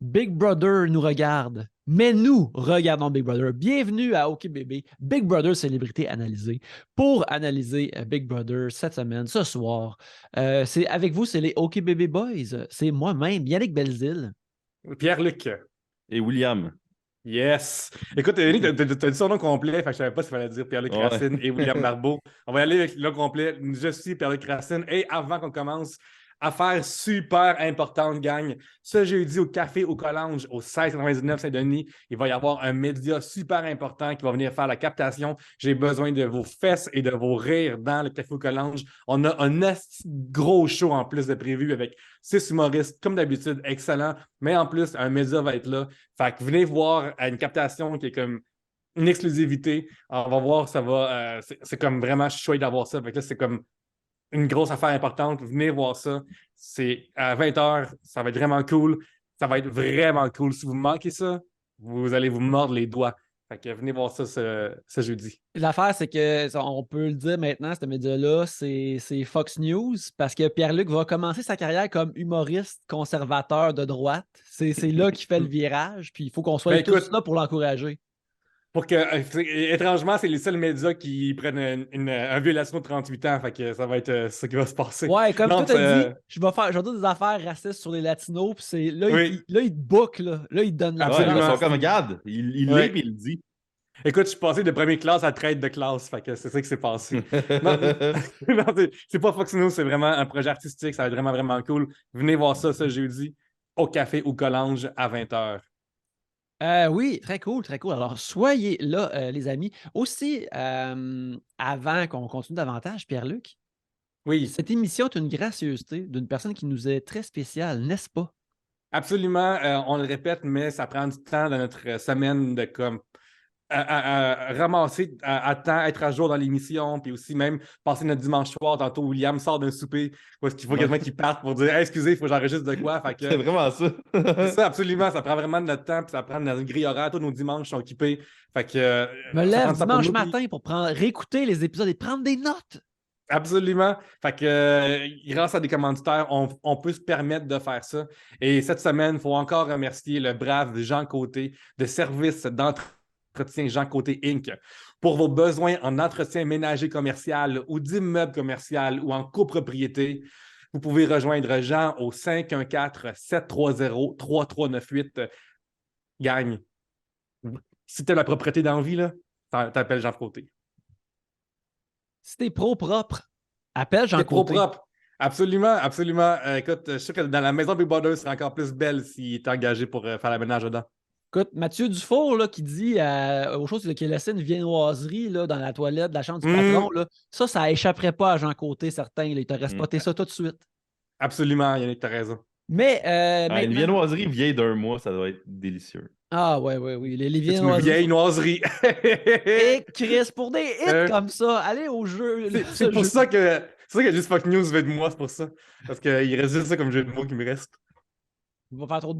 Big Brother nous regarde, mais nous regardons Big Brother. Bienvenue à OK Bébé, Big Brother Célébrité Analysée. Pour analyser Big Brother cette semaine, ce soir, c'est avec vous, c'est les OK Bébé Boys. C'est moi-même, Yannick Belzile. Pierre-Luc. Et William. Yes. Écoute, Yannick, t'as dit son nom complet, fait que je savais pas s'il fallait dire Pierre-Luc Ouais. Racine et William Barbeau. On va y aller avec le nom complet. Je suis Pierre-Luc Racine. Et avant qu'on commence, affaire super importante, gang. Ce jeudi au Café au Collange, au 1699 Saint-Denis, il va y avoir un média super important qui va venir faire la captation. J'ai besoin de vos fesses et de vos rires dans le Café au Collange. On a un gros show en plus de prévu avec 6 humoristes, comme d'habitude, excellent. Mais en plus, un média va être là. Fait que venez voir une captation qui est comme une exclusivité. On va voir, ça va. C'est comme vraiment chouette d'avoir ça. Fait que là, c'est comme une grosse affaire importante. Venez voir ça. C'est à 20h. Ça va être vraiment cool. Ça va être vraiment cool. Si vous manquez ça, vous allez vous mordre les doigts. Fait que venez voir ça ce jeudi. L'affaire, c'est que on peut le dire maintenant, ce média-là, c'est Fox News, parce que Pierre-Luc va commencer sa carrière comme humoriste conservateur de droite. C'est là qu'il fait le virage, puis il faut qu'on soit Ben, tous écoute, là pour l'encourager. pour que, étrangement, c'est les seuls médias qui prennent une violation de 38 ans. Fait que ça va être ça qui va se passer. Ouais, comme Non, toi t'as dit, je vais dire des affaires racistes sur les latinos, puis c'est là, oui, là, il te book, là il te donne la Ouais, absolument. ils sont chance. comme, regarde, il Ouais. l'est et il le dit. Écoute, je suis passé de première classe à traite de classe, fait que c'est ça qui s'est passé. Non, non, c'est pas Fox News, c'est vraiment un projet artistique, ça va être vraiment, vraiment cool. Venez voir ça ce jeudi au Café ou Collange à 20h. Oui, très cool, très cool. Alors, soyez là, les amis. Aussi, avant qu'on continue davantage, Pierre-Luc, Oui, cette émission est une gracieuseté d'une personne qui nous est très spéciale, n'est-ce pas? absolument, on le répète, mais ça prend du temps dans notre semaine de comme à ramasser à temps, être à jour dans l'émission, puis aussi même passer notre dimanche soir. Tantôt, William sort d'un souper où est-ce qu'il faut quasiment qu'il parte pour dire hey, excusez, il faut que j'enregistre de quoi. Fait C'est que, vraiment ça. c'est ça, absolument. Ça prend vraiment de notre temps, puis ça prend notre grille horaire. Tous nos dimanches sont occupés. Fait que Je me ça prend lève du temps pour dimanche nous. Puis, matin pour réécouter les épisodes et prendre des notes. absolument. Fait que grâce à des commanditaires, on peut se permettre de faire ça. Et cette semaine, il faut encore remercier le brave Jean Côté de Service d'entretien Jean Côté Inc. Pour vos besoins en entretien ménager commercial ou d'immeuble commercial ou en copropriété. Vous pouvez rejoindre Jean au 514-730-3398. Gagne. Si tu as la propreté d'envie, là, t'appelles Jean Côté. Si t'es pro-propre, appelle Jean C'est Côté. pro-propre. Absolument, absolument. Écoute, je suis sûr que dans la maison Big Brother serait encore plus belle s'il était engagé pour faire la ménage dedans. Écoute, Mathieu Dufour là, qui dit aux choses qu'il a laissé une viennoiserie là, dans la toilette de la chambre du patron, là, ça échapperait pas à Jean Côté, certain. Là, il t'aurait spoté ça tout de suite. Absolument, Yannick, t'as raison. Mais Une maintenant... viennoiserie vieille d'un mois, ça doit être délicieux. Ah, ouais, ouais, oui. Les C'est une viennoiseries. vieille noiserie. Et Chris, pour des hits comme ça, allez au jeu. C'est pour ça que juste Fox News veut de moi, c'est pour ça. Parce qu'il reste juste ça comme jeu de mots qui me reste. Il va faire trop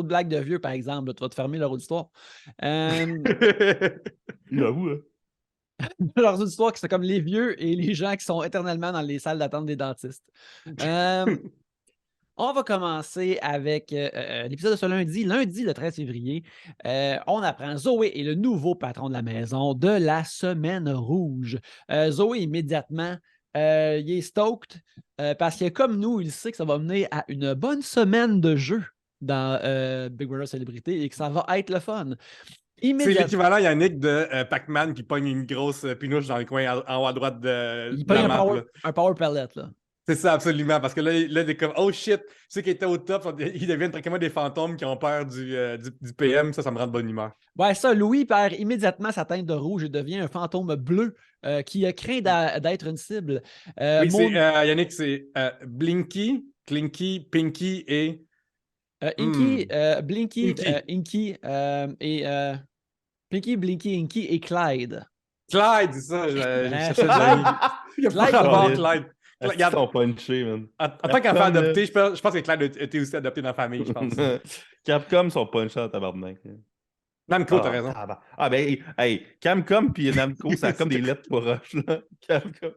de blagues de vieux, par exemple. Là, tu vas te fermer leur auditoire. J'avoue, hein. Leur auditoire, c'est comme les vieux et les gens qui sont éternellement dans les salles d'attente des dentistes. On va commencer avec l'épisode de ce lundi. Lundi, le 13 février, on apprend Zoé est le nouveau patron de la maison de la Semaine Rouge. Zoé, immédiatement, il est stoked parce que, comme nous, il sait que ça va mener à une bonne semaine de jeu dans Big Brother Célébrité et que ça va être le fun. C'est l'équivalent, Yannick, de Pac-Man qui pogne une grosse pinouche dans le coin en haut à droite de Il la pogne map. un power pellet, là. C'est ça, absolument. Parce que là, il est comme, oh shit, ceux qui étaient au top, ils deviennent tranquillement des fantômes qui ont peur du PM. Ça me rend de bonne humeur. Ouais, ça, Louis perd immédiatement sa teinte de rouge et devient un fantôme bleu qui craint d'être une cible. Oui, Yannick, c'est Blinky, Clinky, Pinky et. Inky, Blinky, Inky. Inky et Pinky, Blinky, Inky et Clyde. Clyde, c'est ça. Je cherchais Clyde. Il y a pas Clyde, rapport, Clyde. Clyde. Ils sont punchés, man. En tant qu'enfant adopté, je pense que Clyde a été aussi adopté dans la famille, je pense. Capcom sont punchés en tabarnak. Namco, t'as raison. Ben, hey, Camcom puis Namco, ça a comme des lettres proches, là. Camcom.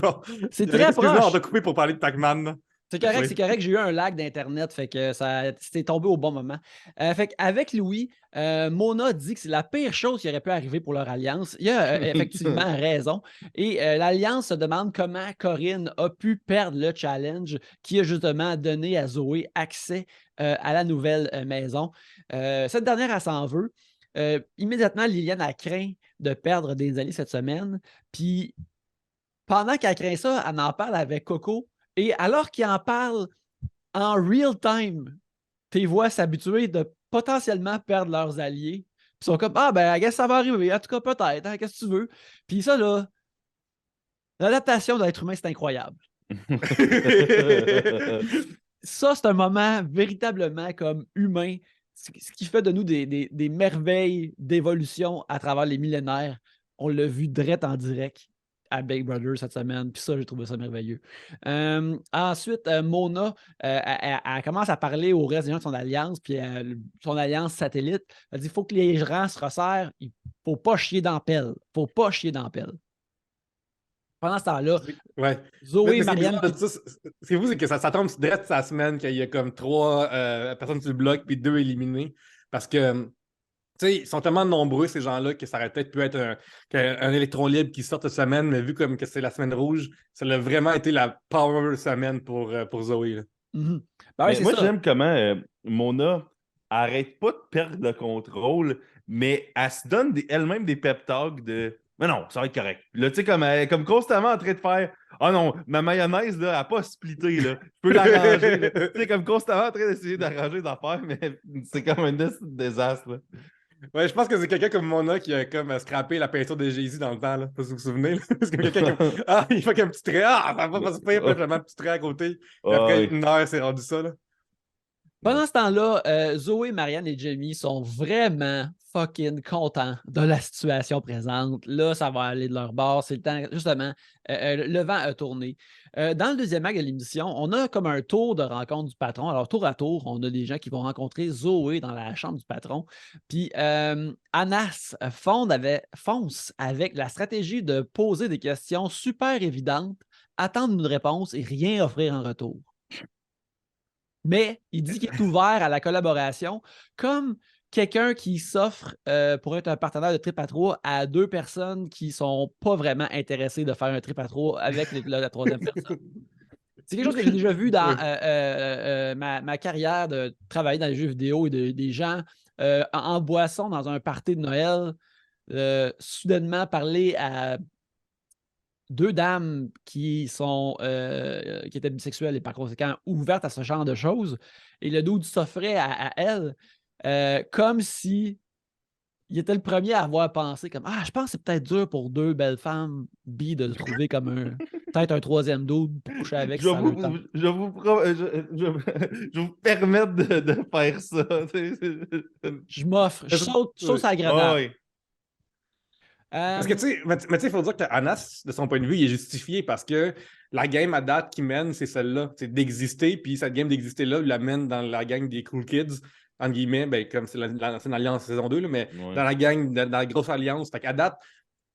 Bon. C'est très Excuse-moi, on proche. t'a coupé pour parler de Pac-Man. C'est correct, Oui. c'est correct. J'ai eu un lag d'Internet, fait que c'était tombé au bon moment. Fait qu'avec Louis, Mona dit que c'est la pire chose qui aurait pu arriver pour leur alliance. Il a effectivement raison. Et l'alliance se demande comment Corinne a pu perdre le challenge qui a justement donné à Zoé accès à la nouvelle maison. Cette dernière, elle s'en veut. Immédiatement, Liliane a craint de perdre des alliés cette semaine. Puis pendant qu'elle craint ça, elle en parle avec Coco. Et alors qu'il en parle en real time, tes voix s'habituer de potentiellement perdre leurs alliés. Puis ils sont comme ah ben, I guess ça va arriver. En tout cas, peut-être. Hein, qu'est-ce que tu veux? Puis ça, là, l'adaptation de l'être humain, c'est incroyable. Ça, c'est un moment véritablement comme humain, ce qui fait de nous des merveilles d'évolution à travers les millénaires. On l'a vu direct en direct à Big Brother cette semaine, puis ça, j'ai trouvé ça merveilleux. Ensuite, Mona, elle commence à parler au reste des gens de son alliance, puis son alliance satellite. Elle dit il faut que les rangs se resserrent, il ne faut pas chier dans la pelle. Il ne faut pas chier dans la pelle. Pendant ce temps-là, Ouais. Zoé et Mais ce qui est Marianne. bizarre de ça, c'est vous, c'est que ça tombe direct sa semaine qu'il y a comme 3 personnes sur le bloc puis 2 éliminées. Parce que, tu sais, ils sont tellement nombreux, ces gens-là, que ça aurait peut-être pu être un électron libre qui sort cette semaine, mais vu comme que c'est la semaine rouge, ça a vraiment été la power semaine pour Zoé. Là. Ben oui, c'est moi, ça. j'aime comment Mona arrête pas de perdre le contrôle, mais elle se donne elle-même des pep talks de mais non, ça va être correct. Là, tu sais, comme constamment en train de faire ah non, ma mayonnaise, là, elle n'a pas splitté, là. Je peux l'arranger. Là. Tu sais, comme constamment en train d'essayer d'arranger des affaires, mais c'est comme un désastre. Là. Ouais, je pense que c'est quelqu'un comme Mona qui a comme scrappé la peinture de Jay-Z dans le temps, là. Vous vous souvenez, là? C'est comme quelqu'un comme ah, il fait qu'un petit trait, ah, ça va pas se faire, puis là, un petit trait à côté. Puis après une heure, c'est rendu ça, là. Pendant ce temps-là, Zoé, Marianne et Jamie sont vraiment fucking contents de la situation présente. Là, ça va aller de leur bord. C'est le temps, justement, le vent a tourné. Dans le deuxième acte de l'émission, on a comme un tour de rencontre du patron. Alors, tour à tour, on a des gens qui vont rencontrer Zoé dans la chambre du patron. Puis, Anas fonce avec la stratégie de poser des questions super évidentes, attendre une réponse et rien offrir en retour. Mais il dit qu'il est ouvert à la collaboration comme quelqu'un qui s'offre pour être un partenaire de trip à 3 à 2 personnes qui ne sont pas vraiment intéressées de faire un trip à 3 avec la troisième personne. C'est quelque chose que j'ai déjà vu dans ma carrière de travailler dans les jeux vidéo et des gens en boisson dans un party de Noël, soudainement parler à 2 dames qui étaient bisexuelles et par conséquent ouvertes à ce genre de choses. Et le dude s'offrait à elle comme si il était le premier à avoir pensé comme ah, je pense que c'est peut-être dur pour 2 belles femmes bi de trouver comme peut-être un troisième dude pour coucher avec ça. Je vous permettre de faire ça. Je m'offre, je saute à la grenade. Ah, oui. Parce que, tu sais, mais tu sais, il faut dire que Anas, de son point de vue, il est justifié parce que la game à date qui mène, c'est celle-là. C'est d'exister, puis cette game d'exister-là, il la mène dans la gang des cool kids, entre guillemets, ben, comme c'est une alliance saison 2, là, mais dans la gang, dans la grosse alliance. Fait qu'à date,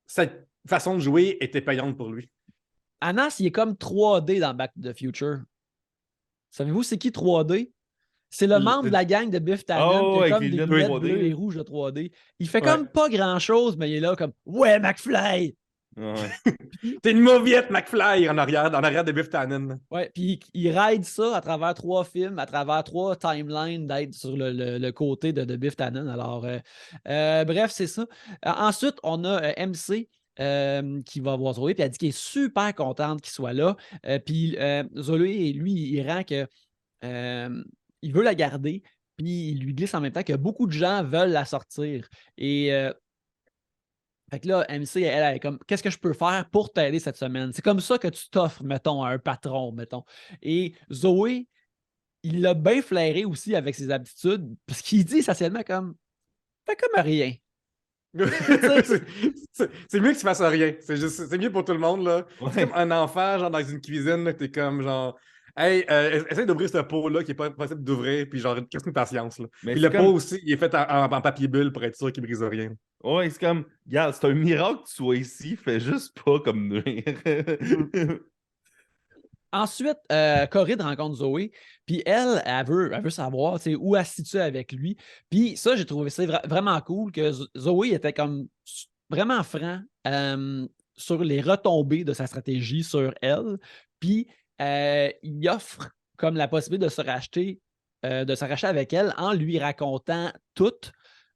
cette façon de jouer était payante pour lui. Anas, il est comme 3D dans Back to the Future. Savez-vous c'est qui 3D? C'est le membre de la gang de Biff Tannen qui a comme des lunettes bleues et rouges de 3D. Il fait comme pas grand-chose, mais il est là comme « Ouais, McFly! » T'es une mauviette, McFly, en arrière de Biff Tannen. Ouais, puis il ride ça à travers 3 films, à travers 3 timelines d'être sur le côté de Biff Tannen. Alors, bref, c'est ça. Ensuite, on a MC qui va voir Zoé, puis elle dit qu'elle est super contente qu'il soit là. Puis Zoé, lui, il rend que il veut la garder, puis il lui glisse en même temps que beaucoup de gens veulent la sortir. Et fait que là, MC, elle est comme, qu'est-ce que je peux faire pour t'aider cette semaine? C'est comme ça que tu t'offres, mettons, à un patron, mettons. Et Zoé, il l'a bien flairé aussi avec ses aptitudes, parce qu'il dit essentiellement comme, fais comme rien. C'est mieux que tu fasses rien. C'est mieux pour tout le monde, là. Ouais. C'est comme un enfant, genre, dans une cuisine, là, t'es comme, genre... Hey, essaye d'ouvrir ce pot-là qui n'est pas possible d'ouvrir, puis genre, qu'est-ce une patience, là. Puis le pot aussi, il est fait en papier bulle pour être sûr qu'il ne brise rien. Ouais, c'est comme, regarde, c'est un miracle que tu sois ici, fais juste pas comme nuire. Ensuite, Corinne rencontre Zoé, puis elle veut savoir où elle se situe avec lui. Puis ça, j'ai trouvé ça vraiment cool que Zoé était comme vraiment franc sur les retombées de sa stratégie sur elle. Puis il offre comme la possibilité de se racheter avec elle en lui racontant tout.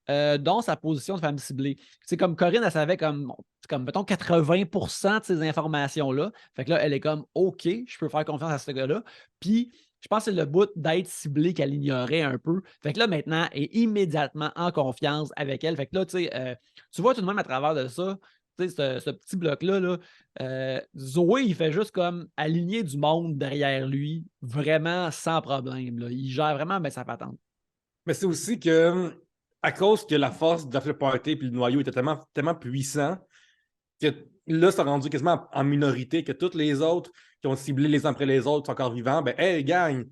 Dont sa position de femme ciblée. C'est comme Corinne, elle savait comme mettons, 80% de ces informations-là. Fait que là, elle est comme OK, je peux faire confiance à ce gars-là. Puis, je pense que c'est le bout d'être ciblé qu'elle ignorait un peu. Fait que là, maintenant, elle est immédiatement en confiance avec elle. Fait que là, tu vois tout de même à travers de ça, ce petit bloc-là, Zoé, il fait juste comme aligner du monde derrière lui, vraiment sans problème. Là. Il gère vraiment sa patente. Mais c'est aussi que, à cause que la force de l'after party et le noyau était tellement puissant, que là, c'est rendu quasiment en minorité, que tous les autres qui ont ciblé les uns après les autres sont encore vivants. Ben, hey, gang,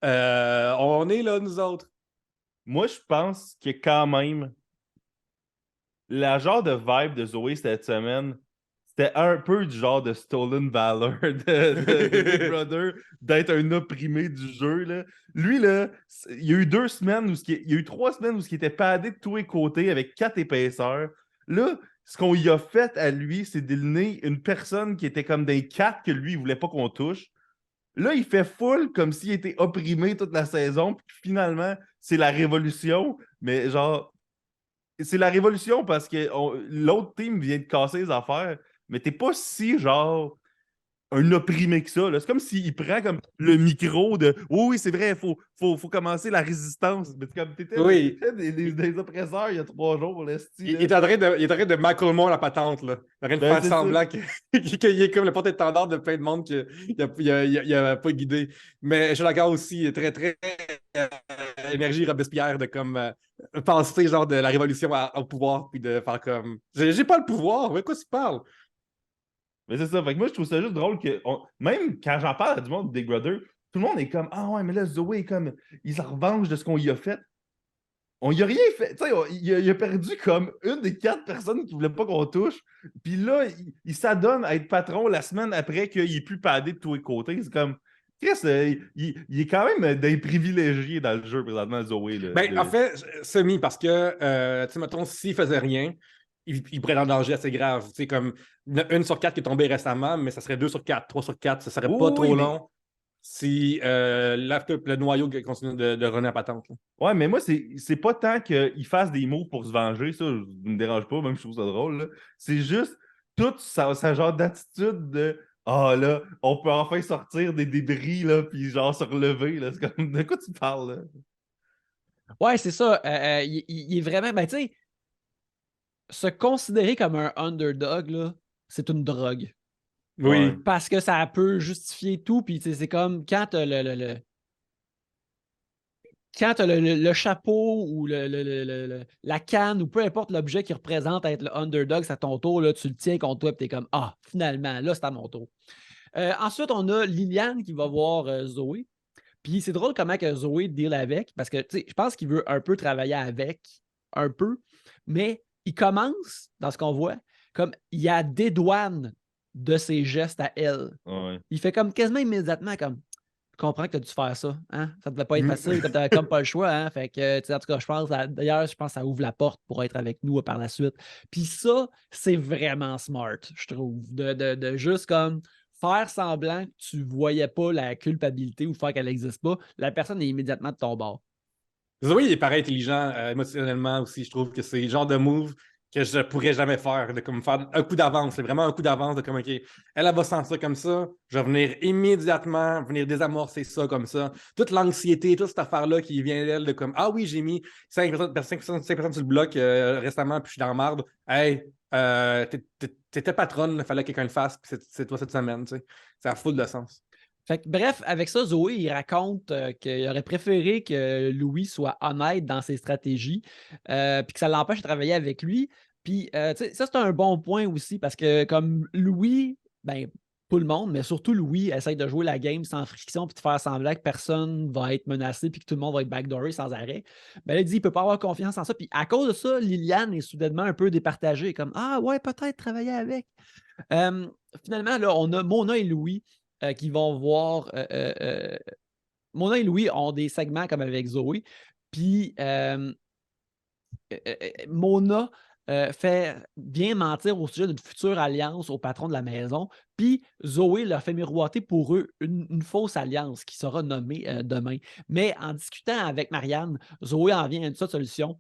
on est là, nous autres. Moi, je pense que quand même, la genre de vibe de Zoé cette semaine, c'était un peu du genre de Stolen Valor de Big Brother, d'être un opprimé du jeu. Là. Lui, là, il y a eu 2 semaines il y a eu 3 semaines où il était padé de tous les côtés avec 4 épaisseurs. Là, ce qu'on y a fait à lui, c'est d'éliminer une personne qui était comme des 4 que lui, il voulait pas qu'on touche. Là, il fait full comme s'il était opprimé toute la saison, puis finalement, c'est la révolution. Mais genre, c'est la révolution parce que l'autre team vient de casser les affaires, mais t'es pas si genre un opprimé que ça. C'est comme s'il prend comme le micro de oui, c'est vrai, faut commencer la résistance. Mais t'étais Oui. des oppresseurs il y a 3 jours. Là, Il est en train de Macklemore la patente, là. Il est en train de faire semblant qu'il est comme le porte-étendard de plein de monde qu'il a pas guidé. Mais je suis d'accord aussi, très, très énergie Robespierre de comme penser genre de la révolution au pouvoir puis de faire comme j'ai pas le pouvoir, de quoi tu parles? Mais c'est ça. Fait que moi, je trouve ça juste drôle que même quand j'en parle à du monde de Big Brother, tout le monde est comme ah ouais, mais là, Zoé est comme il se revanche de ce qu'on y a fait. On y a rien fait. Tu sais, il a perdu comme une des 4 personnes qui voulaient pas qu'on touche. Puis là, il s'adonne à être patron la semaine après qu'il est plus padé de tous les côtés. C'est comme Chris, il est quand même des privilégiés dans le jeu présentement, Zoé. Là, Ben, en fait, semi, parce que, tu sais, mettons, s'il faisait rien, il pourrait être en danger assez grave. Tu sais, comme il y en a 1 sur 4 qui est tombée récemment, mais ça serait 2 sur 4, 3 sur 4. Ça serait pas trop long si le noyau continue de runner à patente. Là. Ouais, mais moi, c'est pas tant qu'il fasse des mots pour se venger, ça me dérange pas, même je trouve ça drôle. Là. C'est juste toute sa genre d'attitude de ah là, on peut enfin sortir des débris, là, puis genre se relever. Là. C'est comme de quoi tu parles, là? Ouais, c'est ça. Il est vraiment. Ben, tu sais, se considérer comme un underdog, là, c'est une drogue. Oui. Parce que ça peut justifier tout. Puis, c'est comme quand tu as quand tu as le chapeau ou la canne ou peu importe l'objet qui représente être le underdog, c'est à ton tour, là, tu le tiens contre toi et tu es comme ah, finalement, là, c'est à mon tour. Ensuite, on a Liliane qui va voir Zoé. Puis c'est drôle comment que Zoé deal avec, parce que je pense qu'il veut un peu travailler avec, un peu, mais il commence, dans ce qu'on voit, comme il y a des douanes de ses gestes à elle. Ouais. Il fait comme quasiment immédiatement comme je comprends que tu as dû faire ça. Hein? Ça ne devait pas être facile, tu n'avais comme pas le choix. Hein? Fait que, en tout cas, je pense que ça ouvre la porte pour être avec nous par la suite. Puis ça, c'est vraiment smart, je trouve, de juste comme faire semblant que tu ne voyais pas la culpabilité ou faire qu'elle n'existe pas. La personne est immédiatement de ton bord. Zoé, il est pareil intelligent émotionnellement aussi. Je trouve que c'est le genre de move que je pourrais jamais faire, de comme faire un coup d'avance. C'est vraiment un coup d'avance de comme, OK, elle va sentir comme ça, je vais venir immédiatement, venir désamorcer ça comme ça. Toute l'anxiété, toute cette affaire-là qui vient d'elle, de comme, ah oui, j'ai mis 5% sur le bloc récemment, puis je suis dans la marde. Hey, t'étais patronne, il fallait que quelqu'un le fasse, puis c'est toi cette semaine, tu sais. Ça a full de sens. Fait que, bref, avec ça, Zoé, il raconte qu'il aurait préféré que Louis soit honnête dans ses stratégies, puis que ça l'empêche de travailler avec lui. Puis, ça, c'est un bon point aussi, parce que comme Louis, ben, tout le monde, mais surtout Louis, essaye de jouer la game sans friction, puis de faire semblant que personne va être menacé, puis que tout le monde va être backdooré sans arrêt. Ben, là, il dit qu'il ne peut pas avoir confiance en ça. Puis, à cause de ça, Liliane est soudainement un peu départagée, comme ah ouais, peut-être travailler avec. Finalement, là, on a Mona et Louis qui vont voir. Mona et Louis ont des segments comme avec Zoé. Puis Mona fait bien mentir au sujet d'une future alliance au patron de la maison. Puis Zoé leur fait miroiter pour eux une fausse alliance qui sera nommée demain. Mais en discutant avec Marianne, Zoé en vient à une seule solution.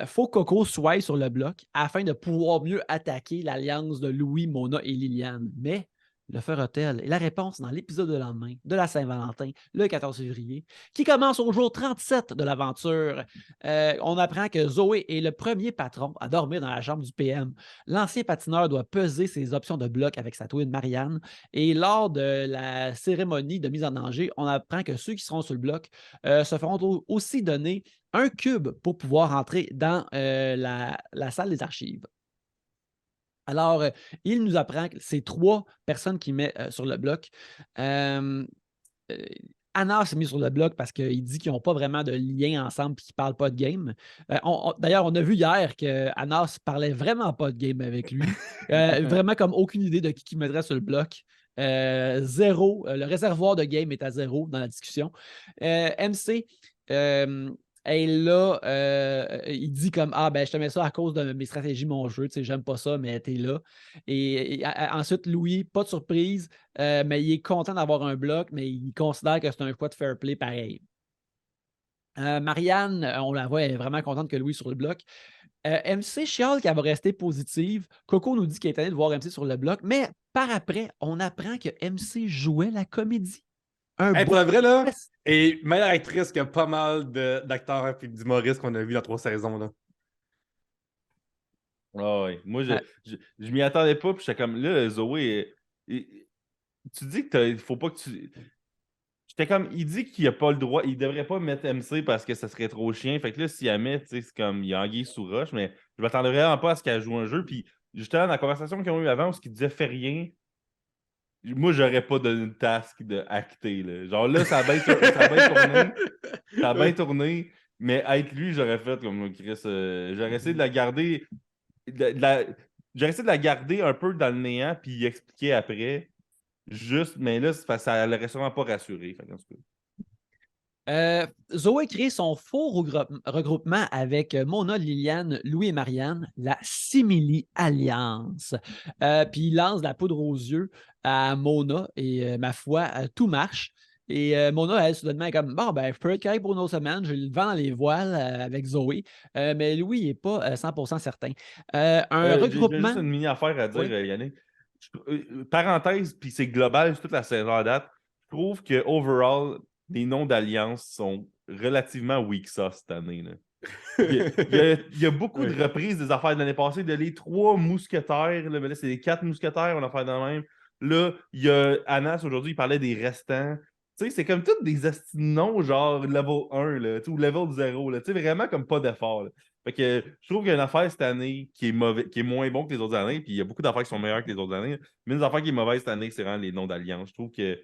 Faut que Coco soit sur le bloc afin de pouvoir mieux attaquer l'alliance de Louis, Mona et Liliane. Mais le fera-t-elle? Et la réponse dans l'épisode de lendemain de la Saint-Valentin, le 14 février, qui commence au jour 37 de l'aventure. On apprend que Zoé est le premier patron à dormir dans la chambre du PM. L'ancien patineur doit peser ses options de bloc avec sa twin Marianne. Et lors de la cérémonie de mise en danger, on apprend que ceux qui seront sur le bloc se feront aussi donner un cube pour pouvoir entrer dans la salle des archives. Alors, il nous apprend que c'est 3 personnes qu'il met sur le bloc. Anna s'est mis sur le bloc parce qu'il dit qu'ils n'ont pas vraiment de lien ensemble et qu'ils ne parlent pas de game. D'ailleurs, on a vu hier qu'Anna ne parlait vraiment pas de game avec lui. Vraiment comme aucune idée de qui mettrait sur le bloc. Zéro. Le réservoir de game est à 0 dans la discussion. MC, elle là, il dit comme ah ben je te mets ça à cause de mes stratégies, mon jeu, tu sais, j'aime pas ça, mais t'es là. Et ensuite, Louis, pas de surprise, mais il est content d'avoir un bloc, mais il considère que c'est un choix de fair play pareil. Marianne, on la voit, elle est vraiment contente que Louis soit sur le bloc. MC chiale qu'elle va rester positive. Coco nous dit qu'elle est allée de voir MC sur le bloc, mais par après, on apprend que MC jouait la comédie. Pour le vrai, là, et meilleure actrice que pas mal d'acteurs et d'humoristes qu'on a vu dans 3 saisons. Là. Ah ouais. Moi, je m'y attendais pas, puis j'étais comme, là, Zoé, tu dis que faut pas que tu... J'étais comme, il dit qu'il a pas le droit, il devrait pas mettre MC parce que ça serait trop chien. Fait que là, s'il la met, tu sais, c'est comme, il y a anguille sous roche, mais je m'attendais vraiment pas à ce qu'elle joue un jeu. Puis justement, dans la conversation qu'ils ont eue avant, où il disait fais rien, moi, j'aurais pas donné une task de acter. Là. Genre là, ça a bien tourné. Ça a bien tourné. Mais être lui, j'aurais fait comme Chris. J'aurais essayé de la garder. J'aurais essayé de la garder un peu dans le néant puis y expliquer après. Juste, mais là, ça l'aurait sûrement pas rassuré. Fait, Zoé crée son faux regroupement avec Mona, Liliane, Louis et Marianne, la Simili Alliance. Puis il lance de la poudre aux yeux à Mona et ma foi, tout marche. Et Mona, elle, soudainement, est comme bon, ben, je peux être correct pour une autre semaine, je le vends dans les voiles avec Zoé. Mais Louis n'est pas 100% certain. Un regroupement. J'ai juste une mini-affaire à dire, oui. Yannick. Parenthèse, puis c'est global, c'est toute la saison à date. Je trouve que, overall, les noms d'alliance sont relativement weak sauce cette année. Là. Il y a beaucoup de reprises des affaires de l'année passée, de les 3 mousquetaires. Là, mais là, c'est les 4 mousquetaires, on a fait de même. Là, il y a Anas aujourd'hui, il parlait des restants. Tu sais, c'est comme tous des noms genre level 1 là, ou level 0. Tu sais, vraiment comme pas d'effort. Là. Fait que je trouve qu'il y a une affaire cette année qui est moins bon que les autres années, puis il y a beaucoup d'affaires qui sont meilleures que les autres années. Mais une affaire qui est mauvaise cette année, c'est vraiment les noms d'alliance. Je trouve que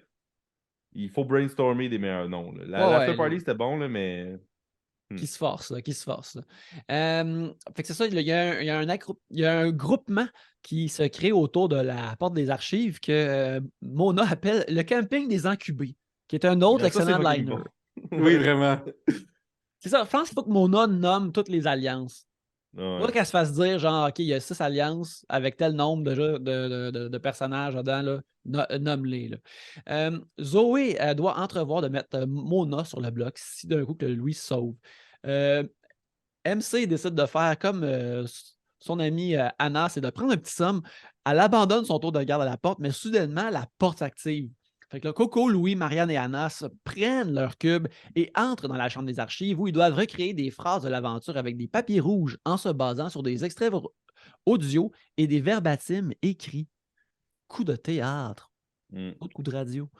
il faut brainstormer des meilleurs noms. Là. L'after party, c'était bon, là, mais. Qui se force, là, qui se force. Fait que c'est ça, il y a un groupement qui se crée autour de la porte des archives que Mona appelle le camping des incubés, qui est un autre excellent liner. Bon. Oui, vraiment. C'est ça, je pense qu'il faut que Mona nomme toutes les alliances. Ouais. Pas qu'elle se fasse dire, genre, OK, il y a 6 alliances avec tel nombre de personnages dedans, là, nomme-les. Zoé doit entrevoir de mettre Mona sur le bloc si d'un coup que Louis se sauve. MC décide de faire comme son amie Anna, c'est de prendre un petit somme. Elle abandonne son tour de garde à la porte, mais soudainement, la porte s'active. Fait que là, Coco, Louis, Marianne et Anna prennent leur cube et entrent dans la chambre des archives où ils doivent recréer des phrases de l'aventure avec des papiers rouges en se basant sur des extraits audio et des verbatims écrits. Coup de théâtre. Autre coup de radio.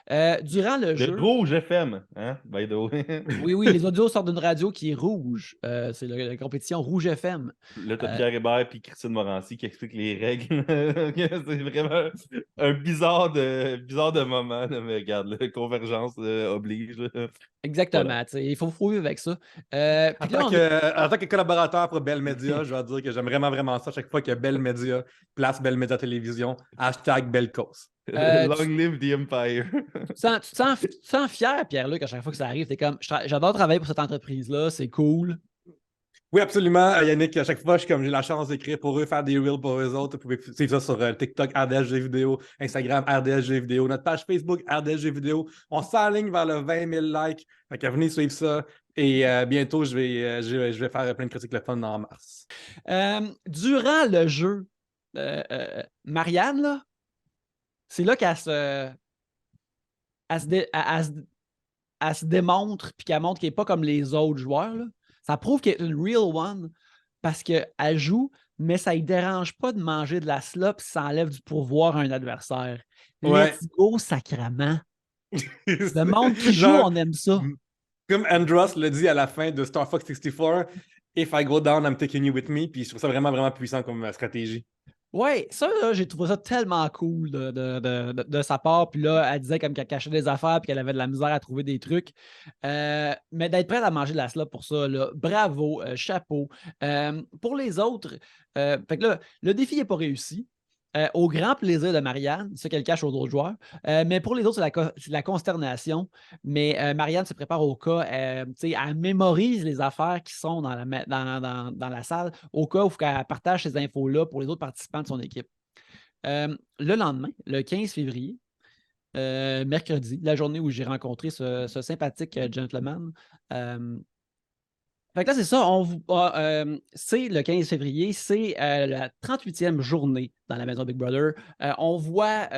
Durant le jeu. Rouge FM, hein? By the way. Oui, les audios sortent d'une radio qui est rouge. C'est la compétition Rouge FM. Là, t'as Pierre Hébert et Christine Morancy qui expliquent les règles. C'est vraiment un bizarre de moment. Là, mais regarde, la convergence oblige. Là. Exactement. Voilà. Il faut vivre avec ça. En Puis là, tant que collaborateur pour Bell Media, je dois dire que j'aime vraiment, vraiment ça. Chaque fois que Bell Media place Bell Media Télévision, hashtag Belle Cause. Long live the Empire. tu te sens fier, Pierre-Luc, à chaque fois que ça arrive. T'es comme, j'adore travailler pour cette entreprise-là, c'est cool. Oui, absolument, Yannick. À chaque fois, j'ai la chance d'écrire pour eux, faire des reels pour eux autres. Vous pouvez suivre ça sur TikTok, RDSG Vidéo, Instagram, RDSG Vidéo, notre page Facebook, RDSG Vidéo. On s'enligne vers le 20 000 likes. Fait que venez suivre ça. Et bientôt, je vais faire plein de critiques le fun en mars. Durant le jeu, Marianne, là, c'est là qu'elle se démontre puis qu'elle montre qu'elle n'est pas comme les autres joueurs. Là. Ça prouve qu'elle est une real one parce qu'elle joue, mais ça ne dérange pas de manger de la slop si ça enlève du pourvoir à un adversaire. Ouais. Let's go, sacrament. Le monde qui joue, on aime ça. Comme Andros l'a dit à la fin de Star Fox 64, If I go down, I'm taking you with me. Puis je trouve ça vraiment, vraiment puissant comme stratégie. Oui, ça, là, j'ai trouvé ça tellement cool de sa part. Puis là, elle disait comme qu'elle cachait des affaires puis qu'elle avait de la misère à trouver des trucs. Mais d'être prête à manger de la slop pour ça, là, bravo, chapeau. Pour les autres, fait que là, le défi n'est pas réussi. Au grand plaisir de Marianne, ce qu'elle cache aux autres joueurs. Mais pour les autres, c'est la consternation. Mais Marianne se prépare au cas. Elle mémorise les affaires qui sont dans la salle au cas où elle partage ces infos-là pour les autres participants de son équipe. Le lendemain, le 15 février, mercredi, la journée où j'ai rencontré ce sympathique gentleman, fait que là, c'est ça. C'est le 15 février, c'est la 38e journée dans la maison Big Brother. On voit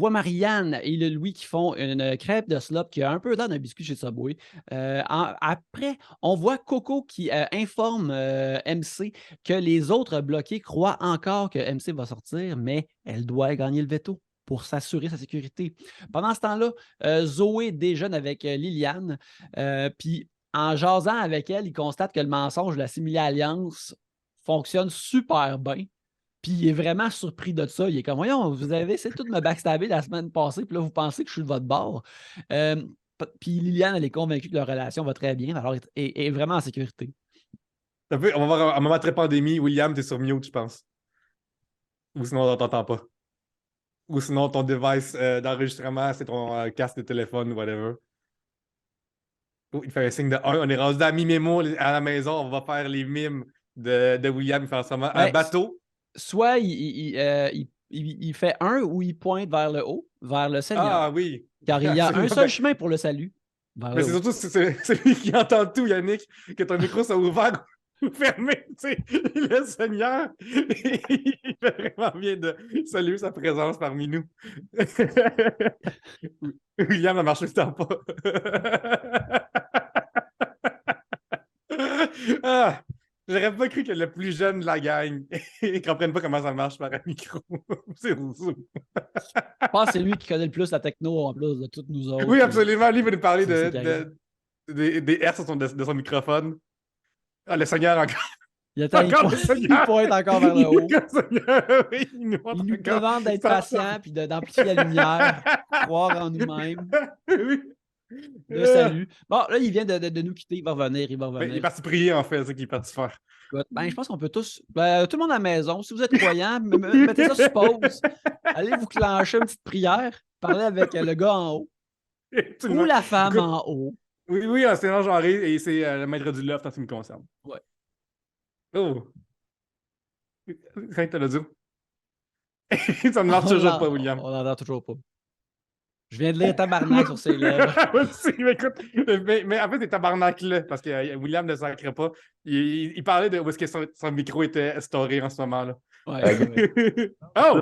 Marianne et le Louis qui font une crêpe de slop qui a un peu l'air d'un biscuit chez Subway. Après, on voit Coco qui informe MC que les autres bloqués croient encore que MC va sortir, mais elle doit gagner le veto pour s'assurer sa sécurité. Pendant ce temps-là, Zoé déjeune avec Liliane, puis en jasant avec elle, il constate que le mensonge de la simili-alliance fonctionne super bien. Puis il est vraiment surpris de ça. Il est comme, voyons, vous avez essayé de me backstabber la semaine passée, puis là, vous pensez que je suis de votre bord. Puis Liliane, elle est convaincue que leur relation va très bien, alors est vraiment en sécurité. On va voir un moment très pandémie. William, t'es sur mute, je pense. Ou sinon, on t'entend pas. Ou sinon, ton device d'enregistrement, c'est ton casque de téléphone ou whatever. Oh, il fait un signe de 1. On est rendu à mi-mémo à la maison. On va faire les mimes de William. Il fait en ce moment un bateau. Soit il fait 1 ou il pointe vers le haut, vers le Seigneur. Ah oui. Car il y a un seul chemin pour le salut. Mais c'est surtout c'est lui qui entend tout, Yannick, que ton micro soit ouvert ou fermé. Tu sais, le Seigneur, il fait vraiment bien de saluer sa présence parmi nous. William a marché ce temps pas. Ah, j'aurais pas cru que le plus jeune de la gang ne comprenne pas comment ça marche par un micro. C'est Zoom. Je pense que c'est lui qui connaît le plus la techno en plus de toutes nous autres. Oui, absolument. Lui, il va nous parler des R de son microphone. Ah, le Seigneur encore. Il pointe encore vers le haut. Il nous demande d'être patient et d'amplifier la lumière, croire en nous-mêmes. Oui. Le salut. Bon, là, il vient de nous quitter. Il va revenir. Ben, il est parti prier, en fait. C'est ce qu'il est parti faire. Ben, je pense qu'on peut tous... tout le monde à la maison, si vous êtes croyant, mettez ça sur pause. Allez vous clencher une petite prière. Parlez avec le gars en haut. Ou la femme en haut. Oui, c'est non-genré et c'est le maître du loft en ce qui me concerne. Ouais. Oh! Quand t'as le dit? Ça ne marche toujours pas, William. On n'entend toujours pas. Je viens de lire tabarnak sur ses lèvres. mais en fait, c'est tabarnak-là, parce que William ne sacrait pas. Il parlait de où est-ce que son micro était storé en ce moment-là. Ouais. Oh!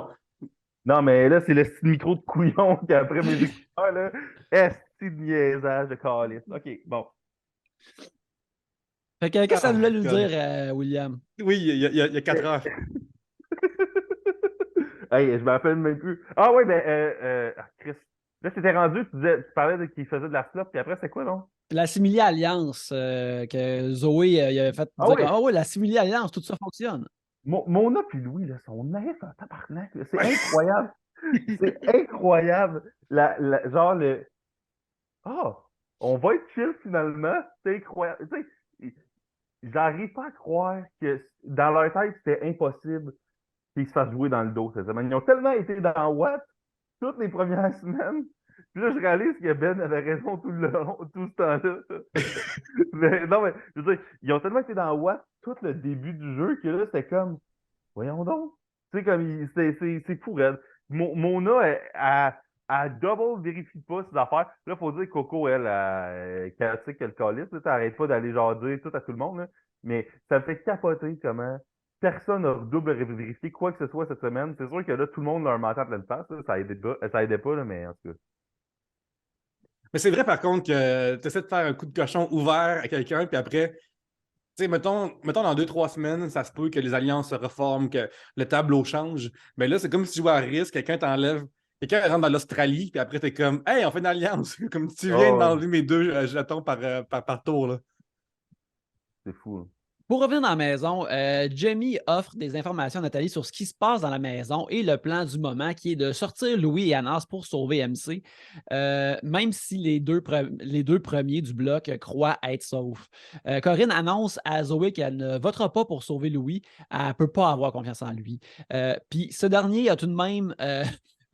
Non, mais là, c'est le style micro de couillon qui après mes écouteurs, là. Esti de niaisage de calice. OK, bon. Fait que, qu'est-ce que ça voulait nous dire, William? Oui, il y a 4 heures. Hey, je me rappelle même plus. Ah oui, ben, Chris. Là, t'étais rendu, tu parlais qu'il faisait de la slop, puis après, c'est quoi, non? La simili-alliance que Zoé il avait fait. Ah oui, la simili-alliance, tout ça fonctionne. Mona puis Louis, là, sont naïfs en tabarnak. C'est incroyable. C'est incroyable. Genre le. Ah! on va être chill finalement. C'est incroyable. Tu sais, j'arrive pas à croire que dans leur tête, c'était impossible qu'ils se fassent jouer dans le dos cette semaine. Ils ont tellement été dans Watt toutes les premières semaines. Puis là, je réalise que Ben avait raison tout le long, tout ce temps-là. Non, mais je veux dire, ils ont tellement été dans Watt tout le début du jeu que là, c'était comme, voyons donc. Tu sais, comme, c'est fou, Red. Mona, elle double vérifie pas ses affaires. Là, faut dire que Coco, elle chaotique que le calice, là, t'arrêtes pas d'aller genre dire tout à tout le monde, là. Mais ça me fait capoter comment personne n'a double vérifié quoi que ce soit cette semaine. C'est sûr que là, tout le monde a un mental en pleine face, là. Ça aidait pas, là, mais en tout cas. Mais c'est vrai, par contre, que tu essaies de faire un coup de cochon ouvert à quelqu'un, puis après, tu sais, mettons dans 2-3 semaines, ça se peut que les alliances se reforment, que le tableau change. Mais là, c'est comme si tu jouais à risque, quelqu'un rentre dans l'Australie, puis après, t'es comme, hey, on fait une alliance. Comme tu viens Oh, ouais, d'enlever mes 2 jetons par tour, là. c'est fou, hein. Pour revenir dans la maison, Jamie offre des informations à Nathalie sur ce qui se passe dans la maison et le plan du moment qui est de sortir Louis et Anas pour sauver MC, même si les deux premiers du bloc croient être saufs. Corinne annonce à Zoé qu'elle ne votera pas pour sauver Louis. Elle ne peut pas avoir confiance en lui. Puis ce dernier a tout de même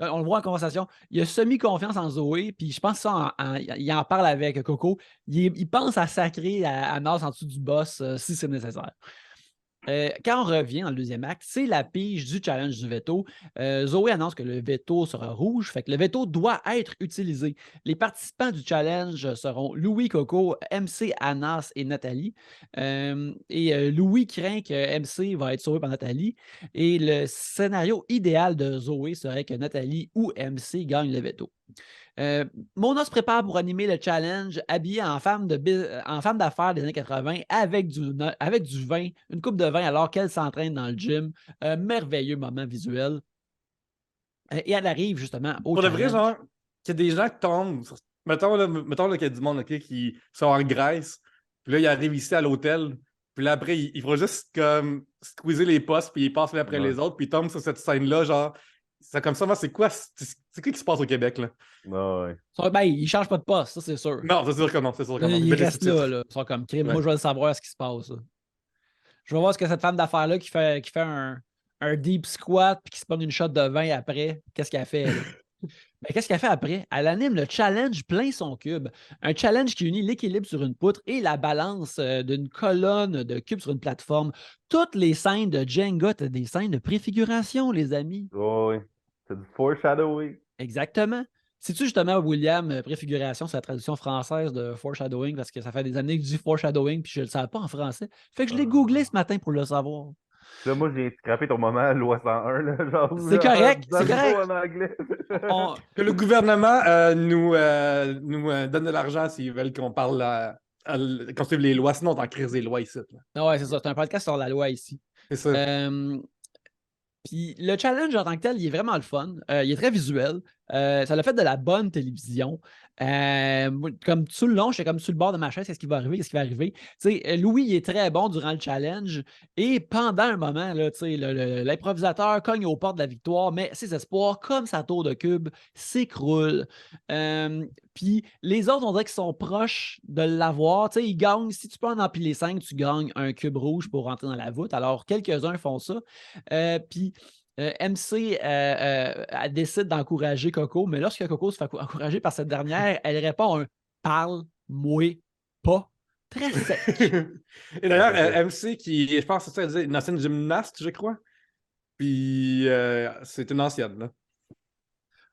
on le voit en conversation, il a semi-confiance en Zoé, puis je pense que ça, il en parle avec Coco. Il pense à sacrer à Nas en dessous du boss si c'est nécessaire. Quand on revient dans le deuxième acte, c'est la pige du challenge du veto. Zoé annonce que le veto sera rouge, fait que le veto doit être utilisé. Les participants du challenge seront Louis, Coco, MC, Anas et Nathalie. Louis craint que MC va être sauvé par Nathalie. Et le scénario idéal de Zoé serait que Nathalie ou MC gagnent le veto. Mona se prépare pour animer le challenge habillée en femme d'affaires des années 80 avec du vin, une coupe de vin alors qu'elle s'entraîne dans le gym. Un merveilleux moment visuel. Et elle arrive justement au Pour de vrai, challenge. genre, qu'il y a des gens qui tombent. Mettons là, qu'il y a du monde ok, qui sont en Grèce, puis là, ils arrivent ici à l'hôtel, puis là, après, ils vont juste comme squeezer les postes, puis ils passent l'un après Ouais. les autres, puis ils tombent sur cette scène-là, genre. C'est comme ça, moi, c'est quoi qui se passe au Québec, là? Ouais. Ben, ils ne changent pas de poste, ça c'est sûr. Non, c'est sûr que non, c'est sûr que non. Ils Mais les restent là, sous-titres. là. Ils sont comme crime. Ouais. Moi, je veux savoir ce qui se passe. Là. Je vais voir ce que cette femme d'affaires-là qui fait un deep squat puis qui se prend une shot de vin après, qu'est-ce qu'elle fait? Là? Ben, qu'est-ce qu'elle fait après? Elle anime le challenge plein son cube. Un challenge qui unit l'équilibre sur une poutre et la balance d'une colonne de cubes sur une plateforme. Toutes les scènes de Jenga, t'as des scènes de préfiguration, les amis. Ouais. C'est du foreshadowing. Exactement. Sais-tu justement, William, préfiguration, c'est la traduction française de foreshadowing parce que ça fait des années que je dis foreshadowing puis je ne le savais pas en français. Fait que je l'ai googlé ce matin pour le savoir. Là, moi, j'ai scrappé ton moment loi 101, là, genre. C'est correct, c'est Dans le correct. mot en anglais. On- Que le gouvernement nous donne de l'argent s'ils veulent qu'on parle qu'on suive les lois, sinon on t'en crise des lois ici. Là. Ah ouais, c'est ça. C'est un podcast sur la loi ici. C'est ça. Puis le challenge en tant que tel, il est vraiment le fun. Il est très visuel. Ça l'a fait de la bonne télévision. Comme tout le long, j'étais comme sur le bord de ma chaise, qu'est-ce qui va arriver, qu'est-ce qui va arriver. Louis, il est très bon durant le challenge. Et pendant un moment, là, l'improvisateur cogne aux portes de la victoire, mais ses espoirs, comme sa tour de cube, s'écroulent. Puis les autres, on dirait qu'ils sont proches de l'avoir. Ils gagnent. Si tu peux en empiler 5, tu gagnes un cube rouge pour rentrer dans la voûte. Alors, quelques-uns font ça. Puis MC elle décide d'encourager Coco, mais lorsque Coco se fait encourager par cette dernière, elle répond un parle-moi pas. Très sec. Et d'ailleurs, MC, je pense que c'est ça, elle disait, une ancienne gymnaste, je crois. Puis c'est une ancienne, là.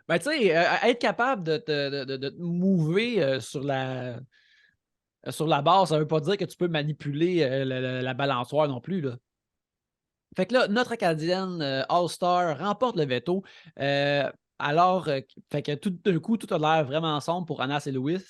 Ben, tu sais, être capable de te mouver sur la barre, ça ne veut pas dire que tu peux manipuler la balançoire non plus, là. Fait que là, notre Acadienne All-Star remporte le veto. Fait que tout d'un coup, tout a l'air vraiment sombre pour Anas et Louis.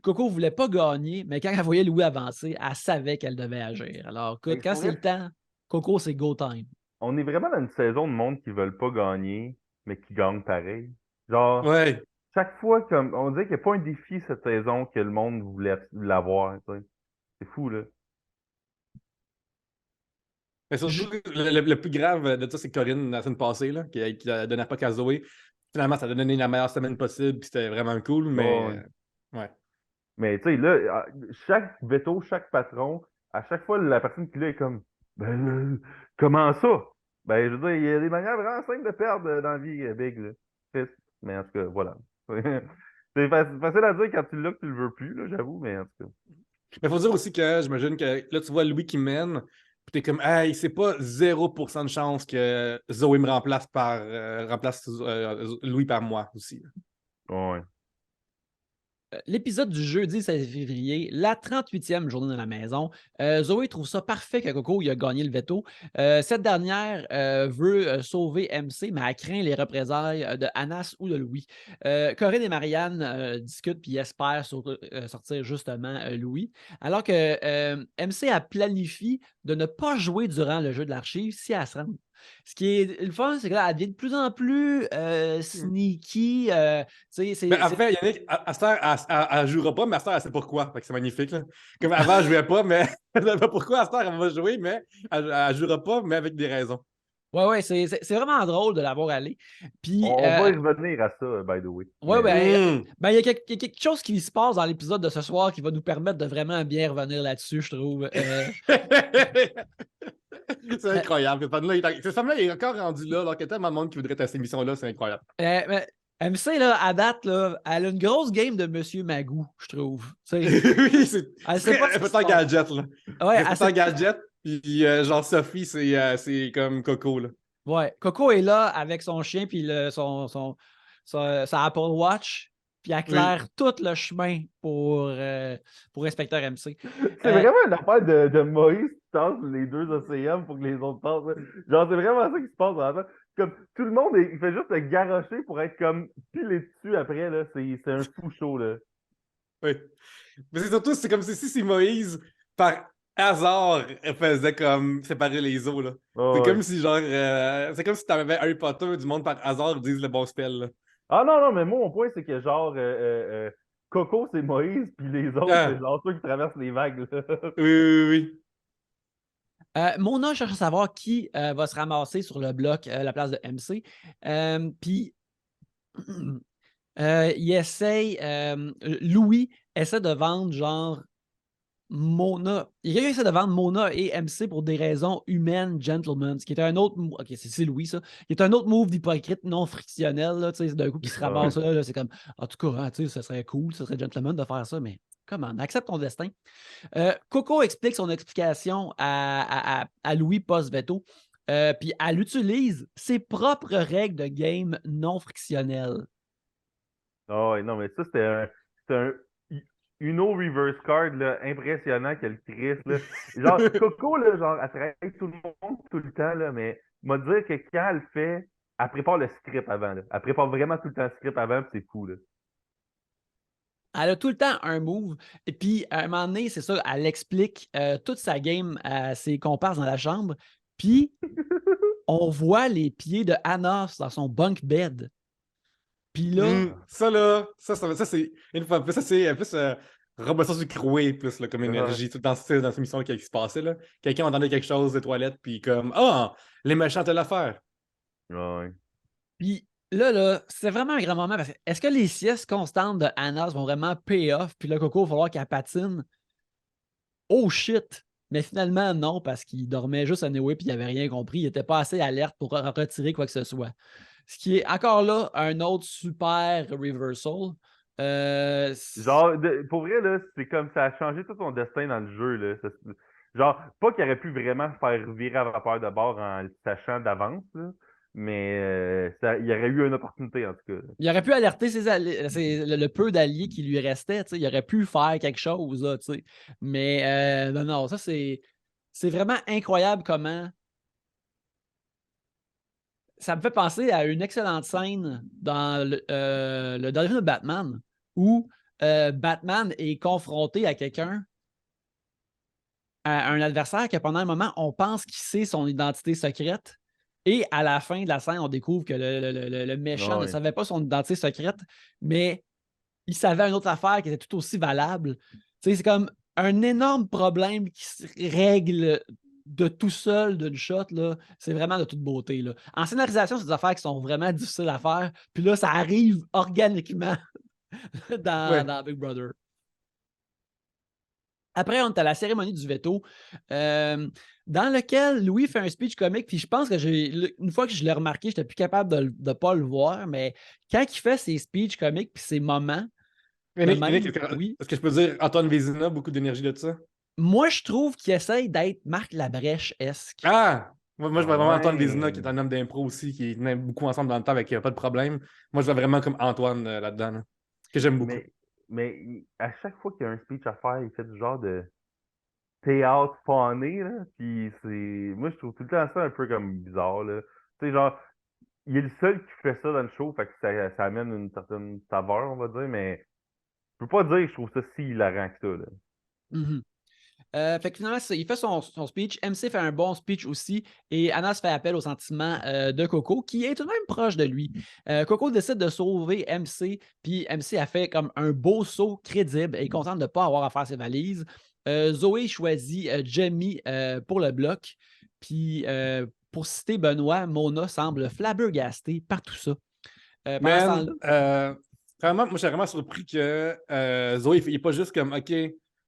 Coco ne voulait pas gagner, mais quand elle voyait Louis avancer, elle savait qu'elle devait agir. Alors, écoute, quand c'est le temps, Coco, c'est go time. On est vraiment dans une saison de monde qui veulent pas gagner, mais qui gagnent pareil. Genre, Ouais. chaque fois, comme on dirait qu'il n'y a pas un défi cette saison que le monde voulait l'avoir. Tu sais. C'est fou, là. Mais surtout, le plus grave de ça, c'est Corinne, la semaine passée, là, qui a donné pas qu'à Zoé. Finalement, ça a donné la meilleure semaine possible, puis c'était vraiment cool, mais Ouais. Ouais. Mais tu sais, là, chaque veto, chaque patron, à chaque fois, la personne qui l'a est comme comment ça? Ben, je veux dire, il y a des manières vraiment simples de perdre dans la vie, Big, là. Triste. Mais en tout cas, voilà. C'est facile à dire quand tu l'as que tu le veux plus, là, j'avoue, mais en tout cas. Mais il faut dire aussi que j'imagine que là, tu vois Louis qui mène, puis t'es comme, hey, c'est pas 0% de chance que Zoé me remplace Louis par moi aussi. Ouais. L'épisode du jeudi 16 février, la 38e journée dans la maison. Zoé trouve ça parfait que Coco il a gagné le veto. Cette dernière veut sauver MC, mais elle craint les représailles de Anas ou de Louis. Corinne et Marianne discutent puis espèrent sortir justement Louis. Alors que MC a planifié de ne pas jouer durant le jeu de l'archive si elle se rend. Ce qui est le fun, c'est que là, elle devient de plus en plus sneaky. Mais en fait, Yannick, Astor, elle jouera pas, mais Astor, elle sait pourquoi. Fait que c'est magnifique. Là. Comme avant, elle jouait pas, mais elle ne sait pas pourquoi Astor, elle va jouer, mais elle jouera pas, mais avec des raisons. Ouais, c'est vraiment drôle de l'avoir allé. Puis, On va y revenir à ça, by the way. ouais, Mais- il y a quelque chose qui se passe dans l'épisode de ce soir qui va nous permettre de vraiment bien revenir là-dessus, je trouve. C'est incroyable. Cette femme-là est encore rendue là, alors qu'il y a tellement de monde qui voudrait être à cette émission-là, c'est incroyable. MC, là, à date, là, elle a une grosse game de Monsieur Magou, je trouve. Oui, c'est Elle sait pas ce qui se un passe. gadget, là. Ouais, C'est un gadget, puis genre Sophie, c'est comme Coco, là. Ouais, Coco est là avec son chien puis sa Apple Watch, puis elle claire tout le chemin pour Inspecteur MC. C'est vraiment une affaire de Moïse qui tasse les deux océans pour que les autres passent. Là. Genre, c'est vraiment ça qui se passe dans la fin. Comme tout le monde, il fait juste le garrocher pour être comme pilé dessus après. Là. C'est un fou show. Là. Oui. Mais c'est comme si Moïse, par hasard, faisait comme séparer les eaux, là. Oh, c'est ouais. comme si, genre, c'est comme si t'avais Harry Potter, du monde par hasard disent le bon spell, là. Ah non, non, mais moi, mon point, c'est que genre, Coco, c'est Moïse, puis les autres, Ah. c'est genre ceux qui traversent les vagues. Là. Oui. Mona cherche à savoir qui va se ramasser sur le bloc à la place de MC. Puis, Louis essaie de vendre genre Mona. Il y a quelqu'un qui essaie de vendre Mona et MC pour des raisons humaines, gentlemen, ce qui est un autre move. Ok, c'est Louis, ça. Qui est un autre move d'hypocrite non frictionnel. Là, d'un coup, qui se ramasse là, c'est comme, en tout cas, hein, ça serait cool, ça serait gentleman de faire ça, mais comment? Accepte ton destin. Coco explique son explication à Louis post-veto. Puis elle utilise ses propres règles de game non frictionnelles. Ah ouais, non, mais ça, c'est un Uno reverse card là, impressionnant qu'elle crisse. Là. Genre, Coco, là, genre, elle travaille tout le monde tout le temps, là, mais m'a dire que quand elle le fait, elle prépare le script avant. Là. Elle prépare vraiment tout le temps le script avant, puis c'est fou. Là. Elle a tout le temps un move. Et puis, à un moment donné, c'est ça, elle explique toute sa game à ses comparses dans la chambre. Puis, on voit les pieds de Anos dans son bunk bed. Puis là... Ça, là, ça c'est une fois plus, ça, c'est plus Robinson Crusoe, plus là, comme énergie, tout dans cette émission qui se passait. Là. Quelqu'un entendait quelque chose des toilettes, puis comme, ah, les méchants de l'affaire. Ouais. Puis là, c'est vraiment un grand moment parce que est-ce que les siestes constantes de Anas vont vraiment pay off? Puis là, Coco, il va falloir qu'elle patine. Oh shit! Mais finalement, non, parce qu'il dormait juste à Noé puis il n'avait rien compris. Il n'était pas assez alerte pour retirer quoi que ce soit. Ce qui est encore là un autre super reversal. Genre, pour vrai, là, c'est comme ça a changé tout son destin dans le jeu. Là. Genre, pas qu'il aurait pu vraiment faire virer à vapeur de bord en le sachant d'avance, là, mais il y aurait eu une opportunité en tout cas. Là. Il aurait pu alerter le peu d'alliés qui lui restaient. Il aurait pu faire quelque chose. Là, mais non, ça c'est vraiment incroyable comment. Ça me fait penser à une excellente scène dans le dernier film de Batman où Batman est confronté à quelqu'un, à un adversaire que pendant un moment, on pense qu'il sait son identité secrète. Et à la fin de la scène, on découvre que le méchant ne savait pas son identité secrète, mais il savait une autre affaire qui était tout aussi valable. C'est comme un énorme problème qui se règle de tout seul, d'une shot. C'est vraiment de toute beauté. Là. En scénarisation, c'est des affaires qui sont vraiment difficiles à faire. Puis là, ça arrive organiquement. dans Big Brother. Après, on est à la cérémonie du veto, dans lequel Louis fait un speech comique, puis je pense que une fois que je l'ai remarqué, j'étais plus capable de ne pas le voir, mais quand il fait ses speeches comiques puis ses moments, Nick, même, est-ce que je peux dire Antoine Vézina, beaucoup d'énergie de ça? moi, je trouve qu'il essaye d'être Marc Labrèche-esque. Ah! Moi, je vois vraiment Antoine Ouais. Vézina, qui est un homme d'impro aussi, qui venait beaucoup ensemble dans le temps avec pas de problème. Moi, je vois vraiment comme Antoine là-dedans, là, que j'aime beaucoup. Mais à chaque fois qu'il y a un speech à faire, il fait du genre de théâtre phoné, là. Puis c'est. Moi, je trouve tout le temps ça un peu comme bizarre, là. Tu sais, genre, il est le seul qui fait ça dans le show, fait que ça amène une certaine saveur, on va dire, mais je peux pas dire que je trouve ça si hilarant que ça, là. Mhm. Fait que finalement, il fait son speech. MC fait un bon speech aussi. Et Anas fait appel au sentiment de Coco, qui est tout de même proche de lui. Coco décide de sauver MC, puis MC a fait comme un beau saut crédible et est contente de ne pas avoir à faire ses valises. Zoé choisit Jamie pour le bloc. Puis, pour citer Benoît, Mona semble flabbergastée par tout ça. Pendant ce Man, temps-là, vraiment, moi, je suis vraiment surpris que Zoé, il n'est pas juste comme, OK,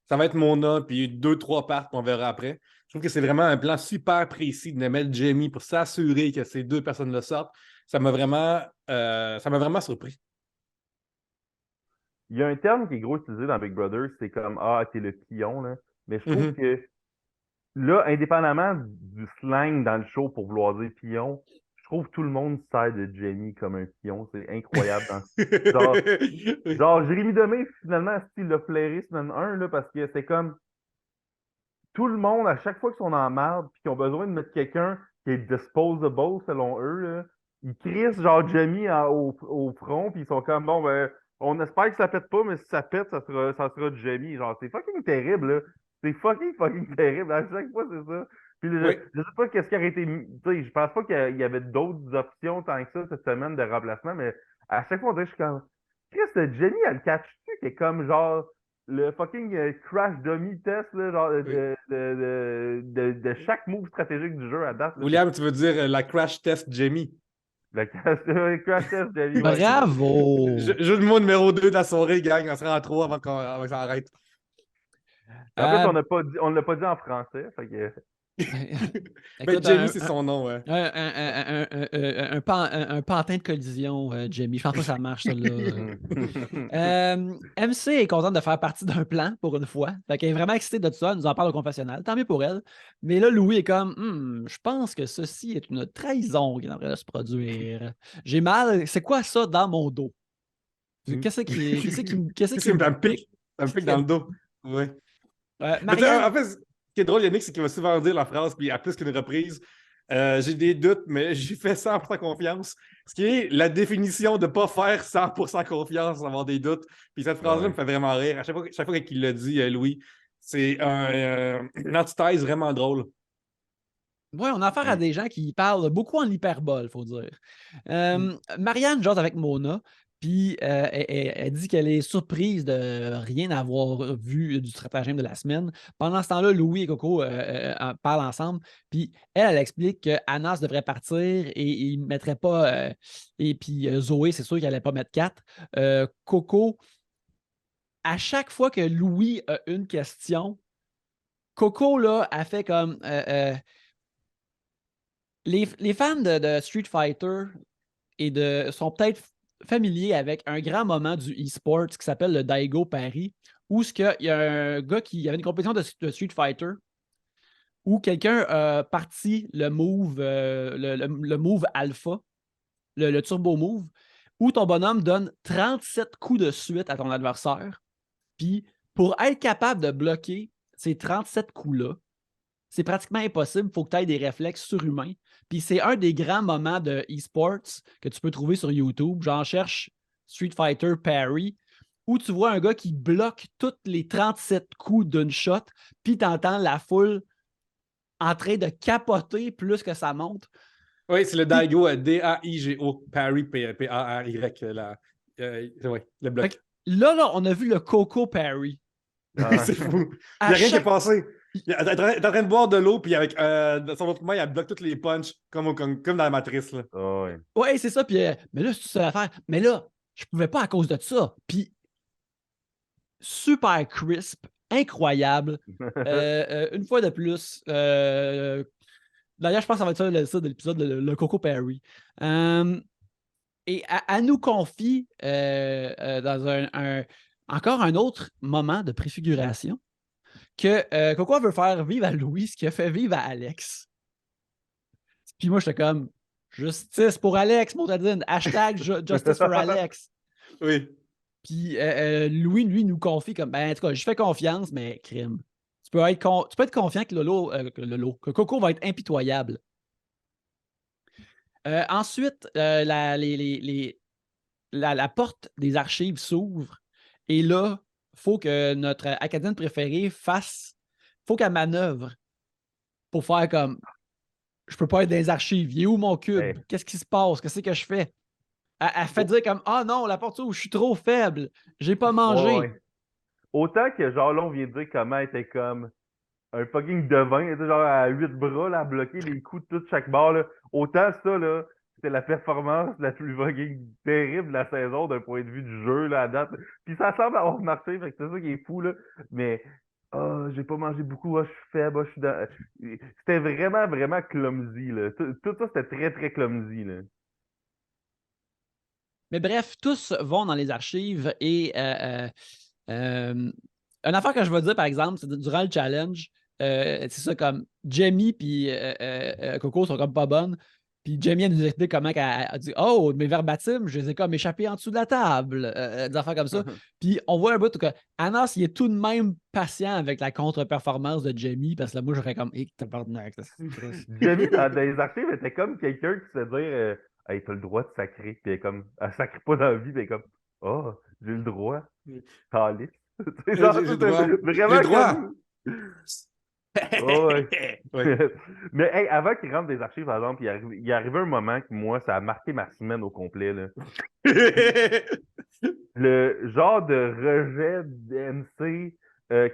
ça va être Mona, puis 2, 3 parts, puis on verra après. Je trouve que c'est vraiment un plan super précis de mettre Jamie pour s'assurer que ces 2 personnes-là sortent. Ça m'a vraiment surpris. Il y a un terme qui est gros utilisé dans Big Brother, c'est comme ah, t'es le pion, là. Mais je trouve Mhm. que là, indépendamment du slang dans le show pour vouloir dire pion, je trouve que tout le monde sert de Jamie comme un pion. C'est incroyable. Genre, genre, Jérémy Demé, finalement, il l'a flairé semaine 1, là, parce que c'est comme tout le monde, à chaque fois qu'ils sont en marde puis qu'ils ont besoin de mettre quelqu'un qui est disposable, selon eux, là, ils crissent genre Jamie au front, puis ils sont comme bon, ben, on espère que ça pète pas, mais si ça pète, ça sera Jamie. Genre, c'est fucking terrible, là. C'est fucking terrible. À chaque fois, c'est ça. Puis Oui. je sais pas qu'est-ce qui aurait été. Tu sais, je pense pas qu'il y avait d'autres options tant que ça cette semaine de remplacement, mais à chaque fois, on dirait que je suis comme. Chris, Jamie, elle le catch-tu, qui est comme genre le fucking crash dummy test là, genre, Oui. de chaque move stratégique du jeu à date. Là, William, tu veux dire la crash test Jamie? le crash test Jamie, ouais, c'est ça. bravo! Jeu de mots numéro 2 de la soirée, gang. On sera en 3 avant que ça arrête. En plus, Euh, on l'a pas dit en français. Fait que... Mais Écoute, Jamie, c'est son nom, ouais. un pantin de collision, Jamie. Je pense pas que ça marche, ça, là. MC est contente de faire partie d'un plan pour une fois. Fait qu'elle est vraiment excitée de tout ça. Elle nous en parle au confessionnal. Tant mieux pour elle. Mais là, Louis est comme je pense que ceci est une trahison qui devrait se produire. J'ai mal. C'est quoi ça dans mon dos? Qu'est-ce qui me Ça me pique. Ça me pique dans le dos. Ouais. Mais Marianne. en fait, ce qui est drôle, Yannick, c'est qu'il va souvent dire la phrase, puis à plus qu'une reprise, j'ai des doutes, mais j'ai fait 100% confiance. Ce qui est la définition de ne pas faire 100% confiance, avoir des doutes. Puis cette phrase-là me fait vraiment rire. À chaque fois qu'il l'a dit, Louis, c'est une antithèse vraiment drôle. Oui, on a affaire à des gens qui parlent beaucoup en hyperbole, il faut dire. Marianne jase avec Mona, puis elle dit qu'elle est surprise de rien avoir vu du stratagème de la semaine. Pendant ce temps-là, Louis et Coco parlent ensemble, puis elle explique que Anas devrait partir et il ne mettrait pas. Et puis Zoé, c'est sûr qu'elle n'allait pas mettre 4. Coco, à chaque fois que Louis a une question, Coco, là, a fait comme. Les fans de Street Fighter sont peut-être familiers avec un grand moment du e-sport qui s'appelle le Daigo Paris, où il y a un gars qui avait une compétition de Street Fighter où quelqu'un a parti le move, le move alpha, le turbo move, où ton bonhomme donne 37 coups de suite à ton adversaire. Puis pour être capable de bloquer ces 37 coups-là, c'est pratiquement impossible. Il faut que tu aies des réflexes surhumains. Puis c'est un des grands moments de e-sports que tu peux trouver sur YouTube. J'en cherche Street Fighter Parry, où tu vois un gars qui bloque tous les 37 coups d'une shot, puis tu entends la foule en train de capoter plus que ça monte. Oui, c'est le Daigo, D-A-I-G-O, Parry, P-A-R-Y, ouais, le bloc. Là, on a vu le Coco Parry. C'est fou. Il n'y a rien qui est passé. Il est en train de boire de l'eau, puis avec son autre main, il bloque toutes les punches, comme dans la matrice. Là. Ouais. Ouais, c'est ça. Puis, mais là, c'est ça l'affaire. Mais là, je pouvais pas à cause de ça. Puis, super crisp, incroyable. Une fois de plus, d'ailleurs, je pense que ça va être ça de l'épisode, le Coco Perry. Et elle nous confie dans encore un autre moment de préfiguration que Coco veut faire vivre à Louis ce qu'il a fait vivre à Alex. Puis moi, j'étais comme Justice pour Alex, Montadine, hashtag Justice for Alex. Oui. Puis Louis, lui, nous confie comme en tout cas, je fais confiance, mais crime. Tu peux être confiant que Coco va être impitoyable. Ensuite, la porte des archives s'ouvre et là, il faut que notre acadienne préférée faut qu'elle manœuvre pour faire comme je peux pas être dans les archives. Il est où mon cube? Hey. Qu'est-ce qui se passe? Qu'est-ce que je fais? Elle fait dire comme ah non, la porte s'ouvre, je suis trop faible. J'ai pas mangé. Ouais. Autant que genre là, on vient de dire comment elle était comme un fucking devin, elle était genre à 8 bras, là, à bloquer les coups de tout chaque barre. Là. Autant ça, là, c'était la performance la plus fucking terrible de la saison d'un point de vue du jeu là, à date. Puis ça semble avoir marché, fait que c'est ça qui est fou, là. Mais j'ai pas mangé beaucoup, je suis faible, je suis dans. C'était vraiment, vraiment clumsy, là. Tout ça, c'était très, très clumsy, là. Mais bref, tous vont dans les archives et une affaire que je veux dire, par exemple, c'est durant le challenge, c'est ça comme Jamie puis Coco sont comme pas bonnes. Puis Jamie, elle nous a expliqué comment elle a dit oh, mes verbatim, je les ai comme échappés en dessous de la table. Des affaires comme ça. Puis on voit un bout que Anas, il est tout de même patient avec la contre-performance de Jamie parce que là, moi, j'aurais comme hé, tabarnak. Jamie, dans les archives, elle était comme quelqu'un qui se fait dire hey, t'as le droit de sacrer. Puis elle sacre pas dans la vie, mais comme oh, j'ai le droit. Calice. C'est genre, J'ai le droit. vraiment J'ai le droit. Oh, ouais. Ouais. Mais hey, avant qu'il rentre des archives, par exemple, il est arrivé un moment que moi, ça a marqué ma semaine au complet. Là. Le genre de rejet d'MC,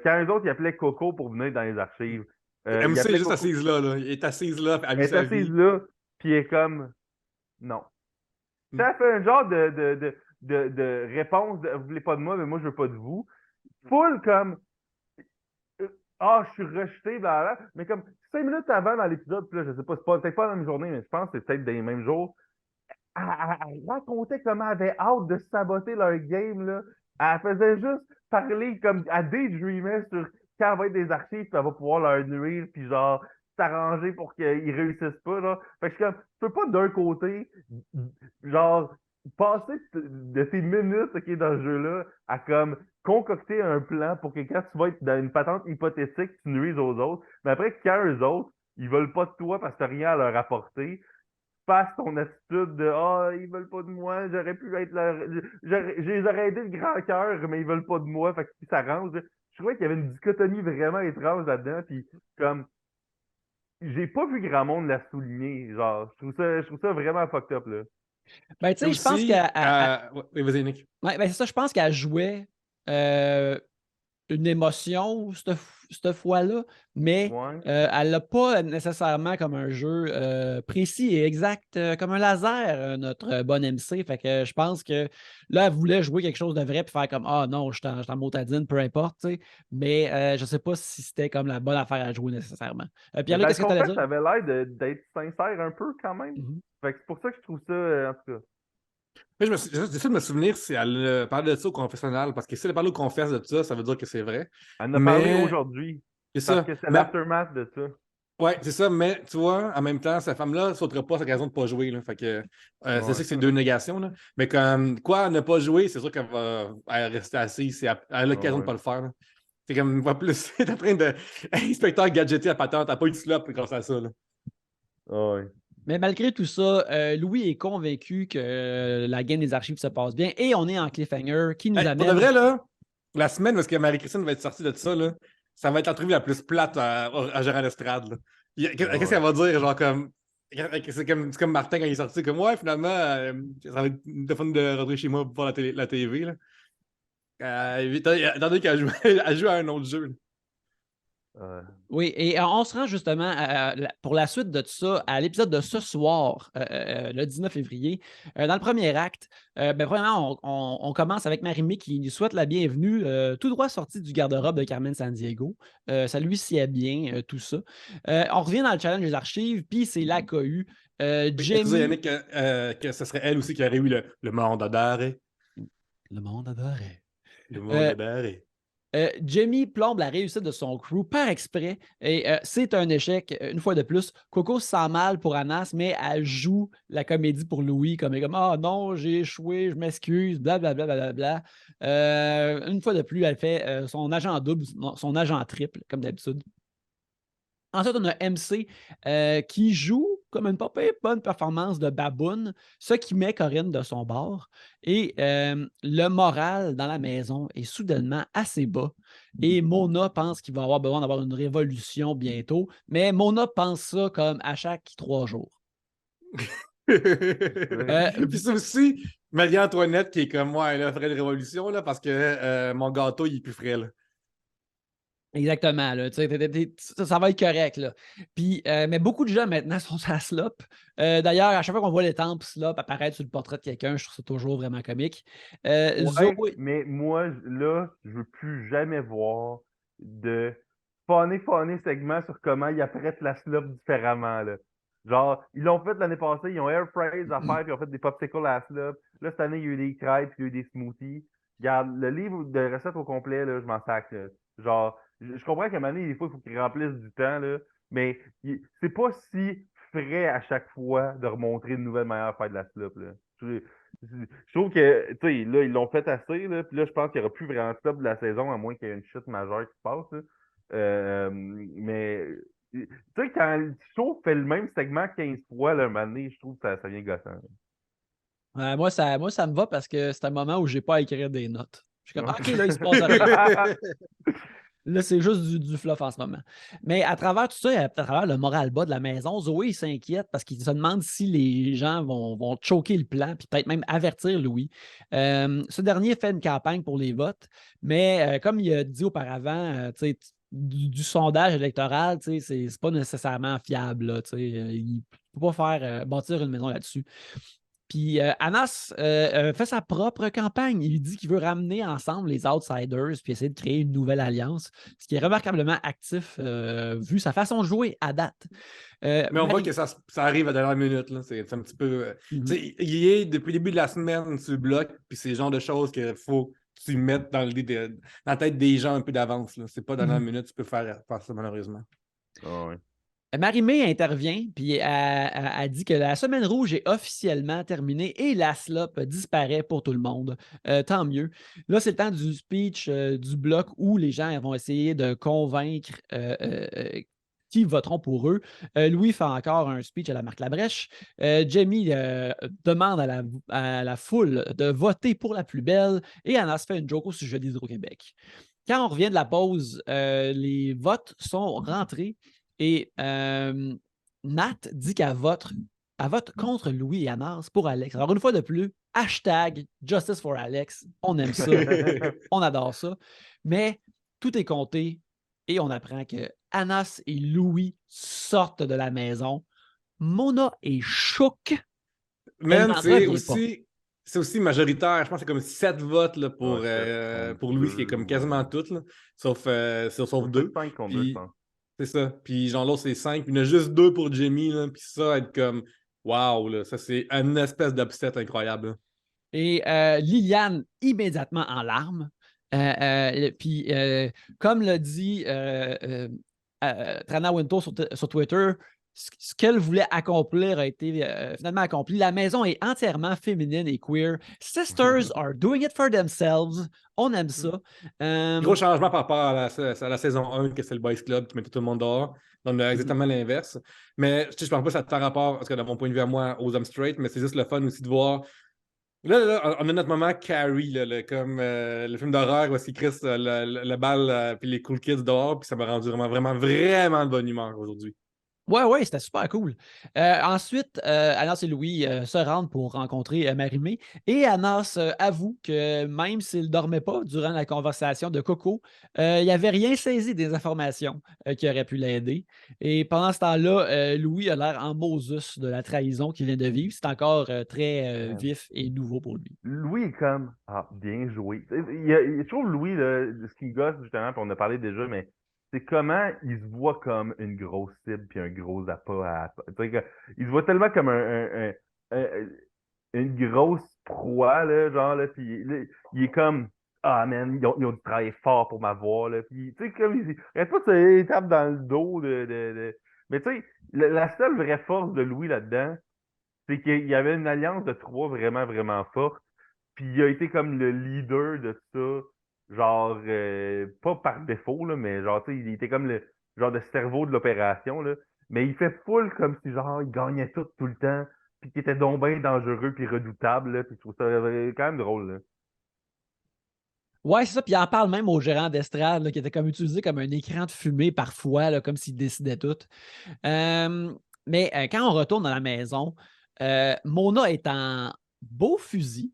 quand les autres, ils appelaient Coco pour venir dans les archives. MC il est appelait juste Coco, assise là, là. Il est assise là, à elle lui est sa assise vie. là, puis elle est comme non. Ça fait un genre de réponse de vous voulez pas de moi, mais moi je veux pas de vous. Full comme je suis rejeté, blablabla. Mais comme 5 minutes avant dans l'épisode, puis là, je sais pas, c'est peut-être pas la même journée, mais je pense que c'est peut-être dans les mêmes jours. Elle racontait comment elle avait hâte de saboter leur game, là. Elle faisait juste parler comme à daydreamer sur quand elle va être des archives, puis elle va pouvoir leur nuire, puis genre s'arranger pour qu'ils réussissent pas, là. Fait que je suis comme, tu peux pas d'un côté, genre, passer de tes minutes, OK, dans ce jeu-là, à comme concocter un plan pour que quand tu vas être dans une patente hypothétique, tu nuises aux autres. Mais après, quand eux autres, ils veulent pas de toi parce que t'as rien à leur apporter, passe ton attitude de ils veulent pas de moi, j'aurais pu être leur. Je les aurais aidés de grand cœur, mais ils veulent pas de moi, fait qu'ils s'arrangent. Je trouvais qu'il y avait une dichotomie vraiment étrange là-dedans, puis comme j'ai pas vu grand monde la souligner. Genre, je trouve ça vraiment fucked up là. Ben, tu sais, je pense Aussi, qu'elle. oui, vas-y, Nick. Ouais, ben, c'est ça, je pense qu'elle jouait une émotion cette fois-là, mais Ouais. elle n'a pas nécessairement comme un jeu précis et exact comme un laser, notre bonne MC. Fait que je pense que là, elle voulait jouer quelque chose de vrai puis faire comme ah non, je suis en motadine, peu importe, tu sais. Mais je ne sais pas si c'était comme la bonne affaire à jouer nécessairement. Pierre-Luc, Dans le qu'est-ce que tu allais contexte, dire? ça avait l'air d'être sincère un peu quand même. Mhm. Fait que c'est pour ça que je trouve ça, en tout cas. Mais j'essaie de me souvenir si elle parlait de ça au confessionnal, parce que si elle parle au confesse de ça, ça veut dire que c'est vrai. Elle en a parlé Mais aujourd'hui. c'est Parce ça. que c'est Mais l'aftermath de ça. ouais, c'est ça, mais tu vois, en même temps, cette femme-là ne sautera pas sa raison de ne pas jouer. Là. Fait que c'est sûr que c'est deux négations. Là. Mais comme quoi ne pas jouer, c'est sûr qu'elle va rester assise. Elle a l'occasion de ne pas le faire. Là. C'est comme pas plus. T'es en train de. Inspecteur gadgeté à patente, t'as pas eu de slop grâce à ça. Là. Ouais. Mais malgré tout ça, Louis est convaincu que la game des archives se passe bien et on est en cliffhanger qui nous Pour amène. de vrai, là, la semaine où Marie-Christine va être sortie de ça, là, ça va être l'entrevue la plus plate à Gérard Lestrade. Qu'est-ce qu'elle va dire? Genre comme. C'est comme Martin quand il est sorti, comme ouais, finalement, ça va être de fun de rentrer chez moi pour voir la TV. Là. Attendez qu'elle joue, elle joue à un autre jeu. Là. Oui, et on se rend justement pour la suite de tout ça à l'épisode de ce soir, le 19 février. Dans le premier acte, premièrement, on commence avec Marie-Mé qui nous souhaite la bienvenue, tout droit sorti du garde-robe de Carmen Sandiego. Ça lui sied bien, tout ça. On revient dans le challenge des archives, puis c'est la cohue. Excusez, Jamie. Yannick, que ce serait elle aussi qui aurait eu le monde adoré. Le monde adorait. Le monde adoré. Jamie plombe la réussite de son crew par exprès et c'est un échec une fois de plus. Coco se sent mal pour Anas, mais elle joue la comédie pour Louis comme ah non, j'ai échoué, je m'excuse, blablabla. Bla, bla, bla, bla. Une fois de plus, elle fait son agent double, son agent triple, comme d'habitude. Ensuite, on a MC qui joue comme une pas pire bonne performance de baboune, ce qui met Corinne de son bord. Et le moral dans la maison est soudainement assez bas. Et Mona pense qu'il va avoir besoin d'avoir une révolution bientôt. Mais Mona pense ça comme à chaque 3 jours. Puis c'est aussi Marie-Antoinette qui est comme moi, elle a fait une révolution là, parce que mon gâteau il est plus frais. Là. Exactement, là, ça va être correct. Là. Puis, mais beaucoup de gens maintenant sont à slop. D'ailleurs, à chaque fois qu'on voit les temples slop apparaître sur le portrait de quelqu'un, je trouve ça toujours vraiment comique. Zoé... Mais moi, là, je veux plus jamais voir de funny segment sur comment ils apprêtent la slop différemment. Là. Genre, ils l'ont fait l'année passée, ils ont air fries à faire, puis ils ont fait des popsicles à la slop. Là, cette année, il y a eu des crêpes, puis il y a eu des smoothies. Regarde, le livre de recettes au complet, là, je m'en sac. Là. Genre, je comprends qu'à un moment donné, des fois, il faut qu'ils remplissent du temps, là, mais c'est pas si frais à chaque fois de remontrer une nouvelle manière de faire de la slop. Là. Je trouve que, tu sais, là, ils l'ont fait assez, là, puis là, je pense qu'il n'y aura plus vraiment de stop de la saison, à moins qu'il y ait une chute majeure qui se passe, là. Mais, tu sais, quand le show fait le même segment 15 fois, là, un moment donné, je trouve que ça devient gossant. moi, ça me va parce que c'est un moment où je n'ai pas à écrire des notes. Je suis comme, OK, là, il se passe rien. Là, c'est juste du fluff en ce moment. Mais à travers tout ça, à travers le moral bas de la maison, Zoé s'inquiète parce qu'il se demande si les gens vont choquer le plan, puis peut-être même avertir Louis. Ce dernier fait une campagne pour les votes, mais comme il a dit auparavant, du sondage électoral, c'est pas nécessairement fiable. Là, il ne peut pas faire bâtir une maison là-dessus. Puis Anas fait sa propre campagne. Il dit qu'il veut ramener ensemble les outsiders puis essayer de créer une nouvelle alliance, ce qui est remarquablement actif vu sa façon de jouer à date. Mais on voit que ça arrive à la dernière minute. Là. C'est un petit peu. Il est depuis le début de la semaine sur le bloc, puis c'est le genre de choses qu'il faut que tu mettes dans la tête des gens un peu d'avance. C'est pas dans la dernière minute que tu peux faire ça, malheureusement. Oh, oui. Marie-Mé intervient, puis elle dit que la semaine rouge est officiellement terminée et la slop disparaît pour tout le monde. Tant mieux. Là, c'est le temps du speech du bloc où les gens vont essayer de convaincre qui voteront pour eux. Louis fait encore un speech à la Marc Labrèche. Jamie demande à la foule de voter pour la plus belle et Anna se fait une joke au sujet d'Hydro-Québec. Quand on revient de la pause, les votes sont rentrés. Et Nat dit qu'elle vote contre Louis et Anas pour Alex. Alors, une fois de plus, hashtag Justice for Alex. On aime ça. On adore ça. Mais tout est compté et on apprend que Anas et Louis sortent de la maison. Mona est choc. Man, c'est aussi majoritaire. Je pense que c'est comme 7 votes là, pour Louis, ce qui est comme quasiment tout, là, sauf 2. 5 contre 2, je pense. C'est ça. Puis genre l'autre, c'est 5. Puis il y en a juste 2 pour Jamie. Là. Puis ça, être comme wow, là, ça c'est une espèce d'upset incroyable. Là. Et Liliane, immédiatement en larmes. Puis, comme l'a dit Trana Wintour sur Twitter, ce qu'elle voulait accomplir a été finalement accompli. La maison est entièrement féminine et queer. Sisters are doing it for themselves. On aime ça. Gros changement par rapport à la saison 1, que c'est le Boys Club qui mettait tout le monde dehors. Donc, exactement l'inverse. Mais je ne pense pas que ça a tant rapport, parce que de mon point de vue à moi, aux hommes straight, mais c'est juste le fun aussi de voir. Là, on a notre moment Carrie, comme le film d'horreur où il crisse le bal puis les cool kids dehors, puis ça m'a rendu vraiment, vraiment, vraiment de bonne humeur aujourd'hui. Ouais, c'était super cool. Ensuite, Anas et Louis se rendent pour rencontrer Marimé et Anas avoue que même s'il ne dormait pas durant la conversation de Coco, il n'avait rien saisi des informations qui auraient pu l'aider. Et pendant ce temps-là, Louis a l'air en Moses de la trahison qu'il vient de vivre. C'est encore très vif et nouveau pour lui. Louis est comme, ah, bien joué. Je trouve Louis, là, ce qui gosse, justement, puis on a parlé déjà, mais c'est comment il se voit comme une grosse cible puis un gros appât tu sais, il se voit tellement comme un- une grosse proie, là, genre, là, puis là, il est comme, ah, man, ils ont dû travailler fort pour m'avoir, là, puis, tu sais, comme, il arrête pas de se tape dans le dos Mais, tu sais, la seule vraie force de Louis là-dedans, c'est qu'il y avait une alliance de trois vraiment, vraiment forte. Puis il a été comme le leader de ça, genre, pas par défaut, là, mais genre, tu sais, il était comme le genre de cerveau de l'opération, là. Mais il fait full comme si, genre, il gagnait tout le temps, puis qu'il était donc bien dangereux puis redoutable, là, puis je trouve ça quand même drôle, là. Ouais, c'est ça. Puis il en parle même au gérant d'estrade, là, qui était comme utilisé comme un écran de fumée parfois, là, comme s'il décidait tout. Mais quand on retourne dans la maison, Mona est en beau fusil.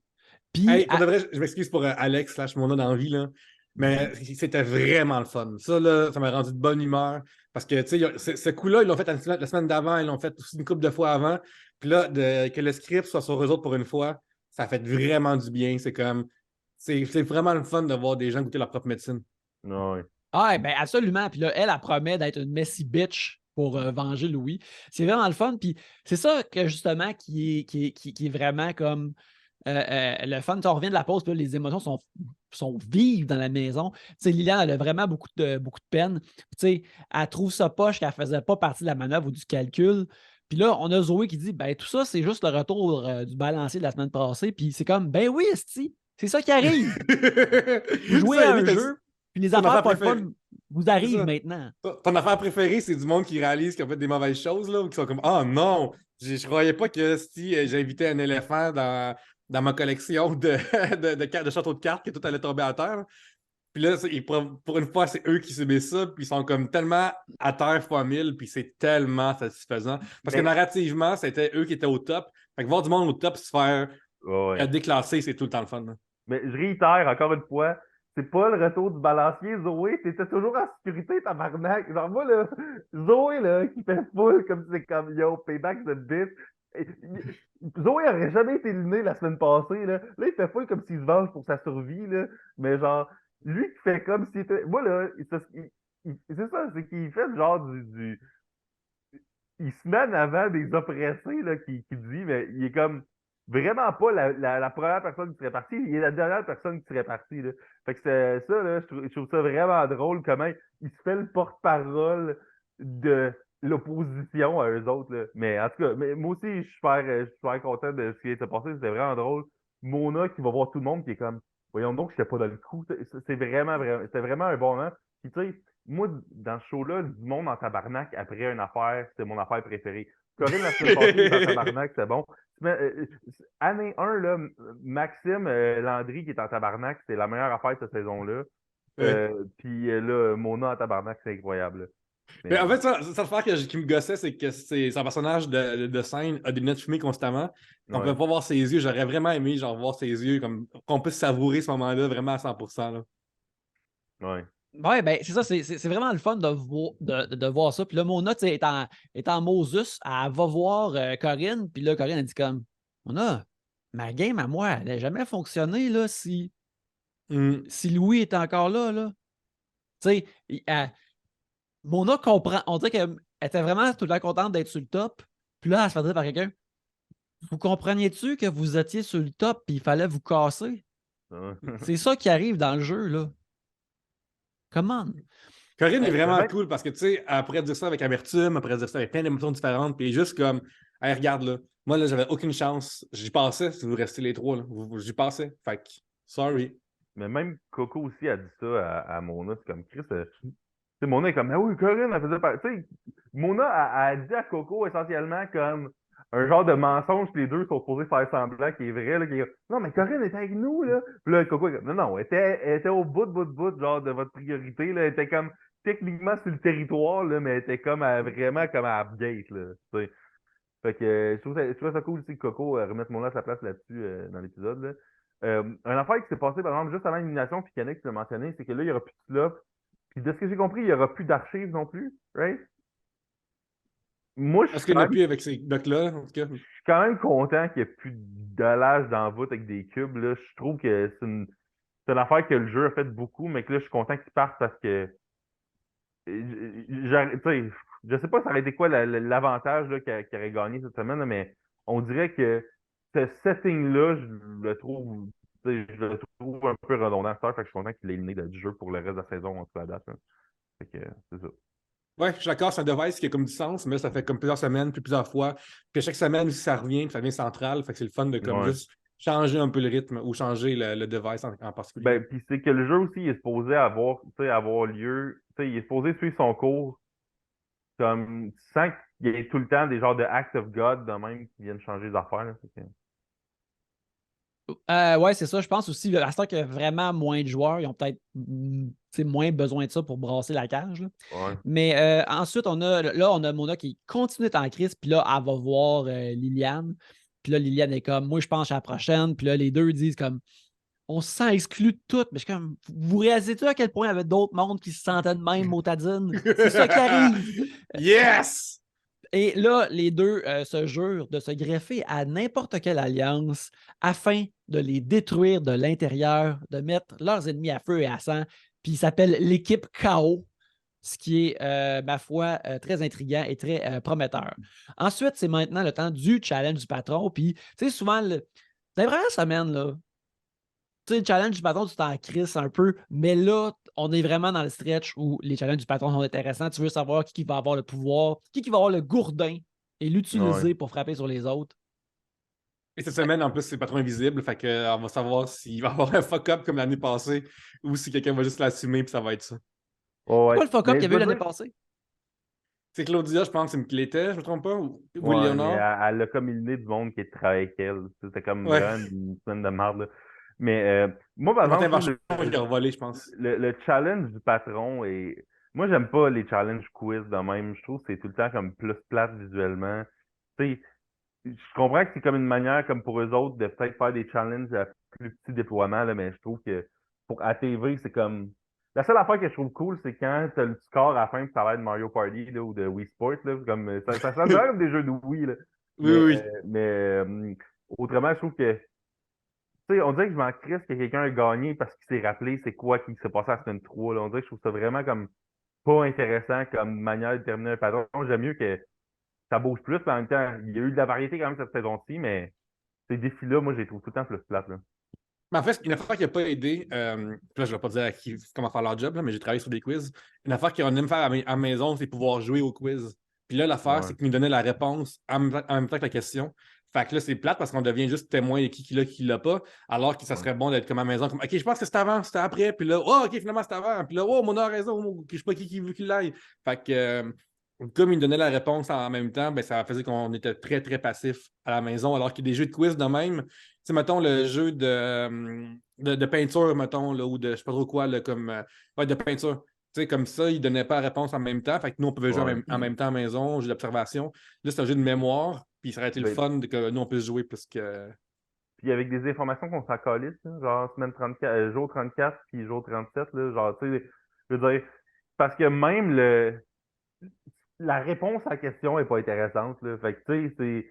Puis, Hey, pour de vrai, je m'excuse pour Alex slash Mona dans la vie, là. Mais c'était vraiment le fun. Ça, là, ça m'a rendu de bonne humeur. Parce que, tu sais, ce coup-là, ils l'ont fait la semaine d'avant, ils l'ont fait aussi une couple de fois avant. Puis là, que le script soit sur eux autres pour une fois, ça fait vraiment du bien. C'est comme. C'est vraiment le fun de voir des gens goûter leur propre médecine. Ouais. ah, ben absolument. Puis là, elle promet d'être une messy bitch pour venger Louis. C'est vraiment le fun. Puis c'est ça que justement qui est vraiment comme le fun. Tu sais, on revient de la pause, puis là, les émotions sont vives dans la maison. Tu sais, Liliane, elle a vraiment beaucoup de peine. Puis, tu sais, elle trouve ça poche qu'elle ne faisait pas partie de la manœuvre ou du calcul. Puis là, on a Zoé qui dit ben tout ça, c'est juste le retour du balancier de la semaine passée. Puis c'est comme ben oui, esti, c'est ça qui arrive. Vous jouez Ça, à Amy, un jeu, puis les ton affaires affaire pas le préférée. fun vous C'est arrivent ça. maintenant. Ton affaire préférée, c'est du monde qui réalise qu'ils ont fait des mauvaises choses, là, ou qui sont comme oh non, je croyais pas que si j'invitais un éléphant dans ma collection de châteaux de cartes que tout allait tomber à terre. Puis là, pour une fois, c'est eux qui subissent ça, puis ils sont comme tellement à terre fois mille, puis c'est tellement satisfaisant. Parce que Mais, narrativement, c'était eux qui étaient au top. Fait que voir du monde au top se faire ouais. déclasser, c'est tout le temps le fun, là. Mais je réitère encore une fois, c'est pas le retour du balancier, Zoé, t'étais toujours en sécurité, tabarnak. Genre moi, là, Zoé, là, qui fait full comme c'est comme yo, payback the bitch. Zoé aurait jamais été éliminée la semaine passée, là. Là, il fait full comme s'il se venge pour sa survie, là. Mais genre, lui qui fait comme s'il était. Moi, là, c'est ça, c'est qu'il fait le genre il se met en avant des oppressés là, qui dit, mais il est comme vraiment pas la première personne qui serait partie, il est la dernière personne qui serait partie. Là. Fait que c'est ça, là, je trouve ça vraiment drôle comment il se fait le porte-parole de l'opposition à eux autres. Là. Mais en tout cas, moi aussi, je suis super content de ce qui s'est passé, c'était vraiment drôle. Mona qui va voir tout le monde qui est comme voyons donc, je n'étais pas dans le coup. C'est vraiment, c'était vraiment un bon moment. Puis tu sais, moi, dans ce show-là, du monde en tabarnak après une affaire, c'est mon affaire préférée. Corinne, la semaine passée, il est en tabarnak, c'est bon. Année 1, là, Maxime Landry qui est en tabarnak, c'est la meilleure affaire de cette saison-là. Ouais. Puis là, Mona en tabarnak, c'est incroyable. Là. Mais en Mais fait, ça l'affaire qui me gossait, c'est que son personnage de scène a des lunettes fumées constamment. On ne ouais, peut pas voir ses yeux. J'aurais vraiment aimé genre, voir ses yeux, comme qu'on puisse savourer ce moment-là vraiment à 100%. Là. ouais. Ouais, ben c'est ça, c'est vraiment le fun de voir ça. Puis là, Mona, tu sais, est en Moses, elle va voir Corinne, puis là, Corinne, elle dit comme Mona, ma game à moi, elle n'a jamais fonctionné là, Mm. si Louis est encore là. Là. Tu sais, Mona comprend, on dirait qu'elle était vraiment tout le temps contente d'être sur le top. Puis là, elle se fait dire par quelqu'un vous compreniez-tu que vous étiez sur le top puis il fallait vous casser? C'est ça qui arrive dans le jeu, là. Come on. Corinne est Mais vraiment même, cool parce que, tu sais, après dire ça avec amertume, après dire ça avec plein d'émotions différentes, puis juste comme, hey, regarde là, moi là, j'avais aucune chance. J'y passais si vous restez les trois, là. J'y passais. Fait que, sorry. mais même Coco aussi a dit ça à Mona. C'est comme Chris. Tu sais, Mona est comme, ah oui, Corinne, elle faisait pas. Tu sais, Mona a dit à Coco essentiellement comme un genre de mensonge que les deux sont supposés faire semblant qui est vrai. Là, qui est, non, mais Corinne était avec nous, là. Puis là, Coco est comme, non, non, elle était au bout, genre, de votre priorité, là. Elle était comme, techniquement sur le territoire, là, mais elle était comme vraiment comme à Gate, là. Tu sais. Fait que je trouve ça cool aussi que Coco remette mon nom à sa place là-dessus dans l'épisode. Là. Un affaire qui s'est passé, par exemple, juste avant l'élimination, puis Yannick l'a mentionné, c'est que là, il n'y aura plus de slop. Puis de ce que j'ai compris, il n'y aura plus d'archives non plus, right? Moi, je Parce suis qu'il quand n'y en a même, plus avec ces docs-là, en tout cas. je suis quand même content qu'il n'y ait plus de dallage dans la voûte avec des cubes. Là. Je trouve que c'est une affaire que le jeu a fait beaucoup, mais que là, je suis content qu'il parte parce que tu sais, je sais pas ça aurait été quoi l'avantage là, qu'il aurait gagné cette semaine, là, mais on dirait que ce setting-là, je le trouve un peu redondant. Fait que je suis content qu'il ait éliminé du jeu pour le reste de la saison en tout cas à date. Là. Fait que c'est ça. Ouais, je suis d'accord, c'est un device qui a comme du sens, mais là, ça fait comme plusieurs semaines, puis plusieurs fois. Puis à chaque semaine aussi, ça revient, puis ça devient central. Fait que c'est le fun de comme Ouais. juste changer un peu le rythme ou changer le device en particulier. Ben, puis c'est que le jeu aussi il est supposé avoir, avoir lieu, il est supposé suivre son cours comme sans qu'il y ait tout le temps des genres de acts of God de même qui viennent changer les affaires. Là. Fait que- Ouais, c'est ça. Je pense aussi, à ce temps qu'il y a vraiment moins de joueurs, ils ont peut-être moins besoin de ça pour brasser la cage. Là. Ouais. Mais ensuite, on a Mona qui continue d'être en crise, puis là, elle va voir Liliane. Puis là, Liliane est comme, moi, je pense à la prochaine. Puis là, les deux disent comme, on se sent exclus de tout. Mais je suis comme, vous réalisez-tu à quel point il y avait d'autres mondes qui se sentaient de même, motadine? C'est ça qui arrive. Yes! Et là, les deux se jurent de se greffer à n'importe quelle alliance afin de les détruire de l'intérieur, de mettre leurs ennemis à feu et à sang. Puis ils s'appellent l'équipe KO, ce qui est, ma foi, très intriguant et très prometteur. Ensuite, c'est maintenant le temps du challenge du patron. Puis, tu sais, souvent, dans les premières semaines, là, tu sais, le challenge du patron, tu t'en crisses un peu, mais là, on est vraiment dans le stretch où les challenges du patron sont intéressants. Tu veux savoir qui va avoir le pouvoir, qui va avoir le gourdin et l'utiliser Ouais. pour frapper sur les autres. Et cette semaine, en plus, c'est pas trop invisible. Fait que, on va savoir s'il va y avoir un fuck-up comme l'année passée ou si quelqu'un va juste l'assumer puis ça va être ça. Ouais, C'est ouais. quoi le fuck-up Mais qu'il y je avait eu veux l'année dire, passée? C'est Claudia, je pense, c'est qui l'était, je me trompe pas, ou ouais, mais Léonard. elle a comme éliminé du monde qui travaillait avec elle. C'était comme Ouais. vraiment une semaine de merde. Là. Mais moi, par C'est Martin exemple, Vachon qui a revolé, je pense. le challenge du patron est. Moi, j'aime pas les challenges quiz de même. Je trouve que c'est tout le temps comme plus plate visuellement. Tu sais, je comprends que c'est comme une manière, comme pour eux autres, de peut-être faire des challenges à plus petit déploiement, là, mais je trouve que pour ATV, c'est comme. La seule affaire que je trouve cool, c'est quand t'as le score à la fin, puis ça a l'air de Mario Party là, ou de Wii Sport. Là, comme, ça sonne vraiment comme des jeux de Wii. Là. Oui, oui. Autrement, je trouve que. Tu sais, on dirait que je m'en crisse que quelqu'un a gagné parce qu'il s'est rappelé c'est quoi qui s'est passé à la semaine 3. Là. On dirait que je trouve ça vraiment comme pas intéressant comme manière de terminer un patron. J'aime mieux que ça bouge plus, mais en même temps, il y a eu de la variété quand même cette saison-ci, mais ces défis-là, moi, je les trouve tout le temps plus plates. Là. Mais en fait, une affaire qui n'a pas aidé, puis là, je ne vais pas dire comment faire leur job, là, mais j'ai travaillé sur des quiz. Une affaire qu'on aime faire à la maison, c'est pouvoir jouer au quiz. Puis là, l'affaire, Ouais. c'est qu'ils nous donnaient la réponse en même temps que la question. Fait que là, c'est plate parce qu'on devient juste témoin de qui l'a, qui l'a pas, alors que ça serait bon d'être comme à la maison, comme OK, je pense que c'était avant, c'était après, puis là, oh, OK, finalement, c'était avant, puis là, oh, mon a raison, je sais pas qui veut qu'il l'aille. Fait que, comme ils nous donnaient la réponse en même temps, ben, ça faisait qu'on était très, très passif à la maison, alors qu'il y a des jeux de quiz de même. Tu sais, mettons, le jeu de peinture, mettons, là, ou de je sais pas trop quoi, là, comme ouais, de peinture. Tu sais, comme ça, ils ne donnaient pas la réponse en même temps. Fait que nous, on pouvait jouer Ouais. en même temps à la maison, jeu d'observation. Là, c'est un jeu de mémoire, puis ça aurait été le Ben, fun que nous, on puisse jouer plus que. Puis avec des informations qu'on s'en calisse, là, genre semaine 34, jour 34 puis jour 37, là, genre, tu sais, je veux dire, parce que même la réponse à la question est pas intéressante, là. Fait que, tu sais, c'est,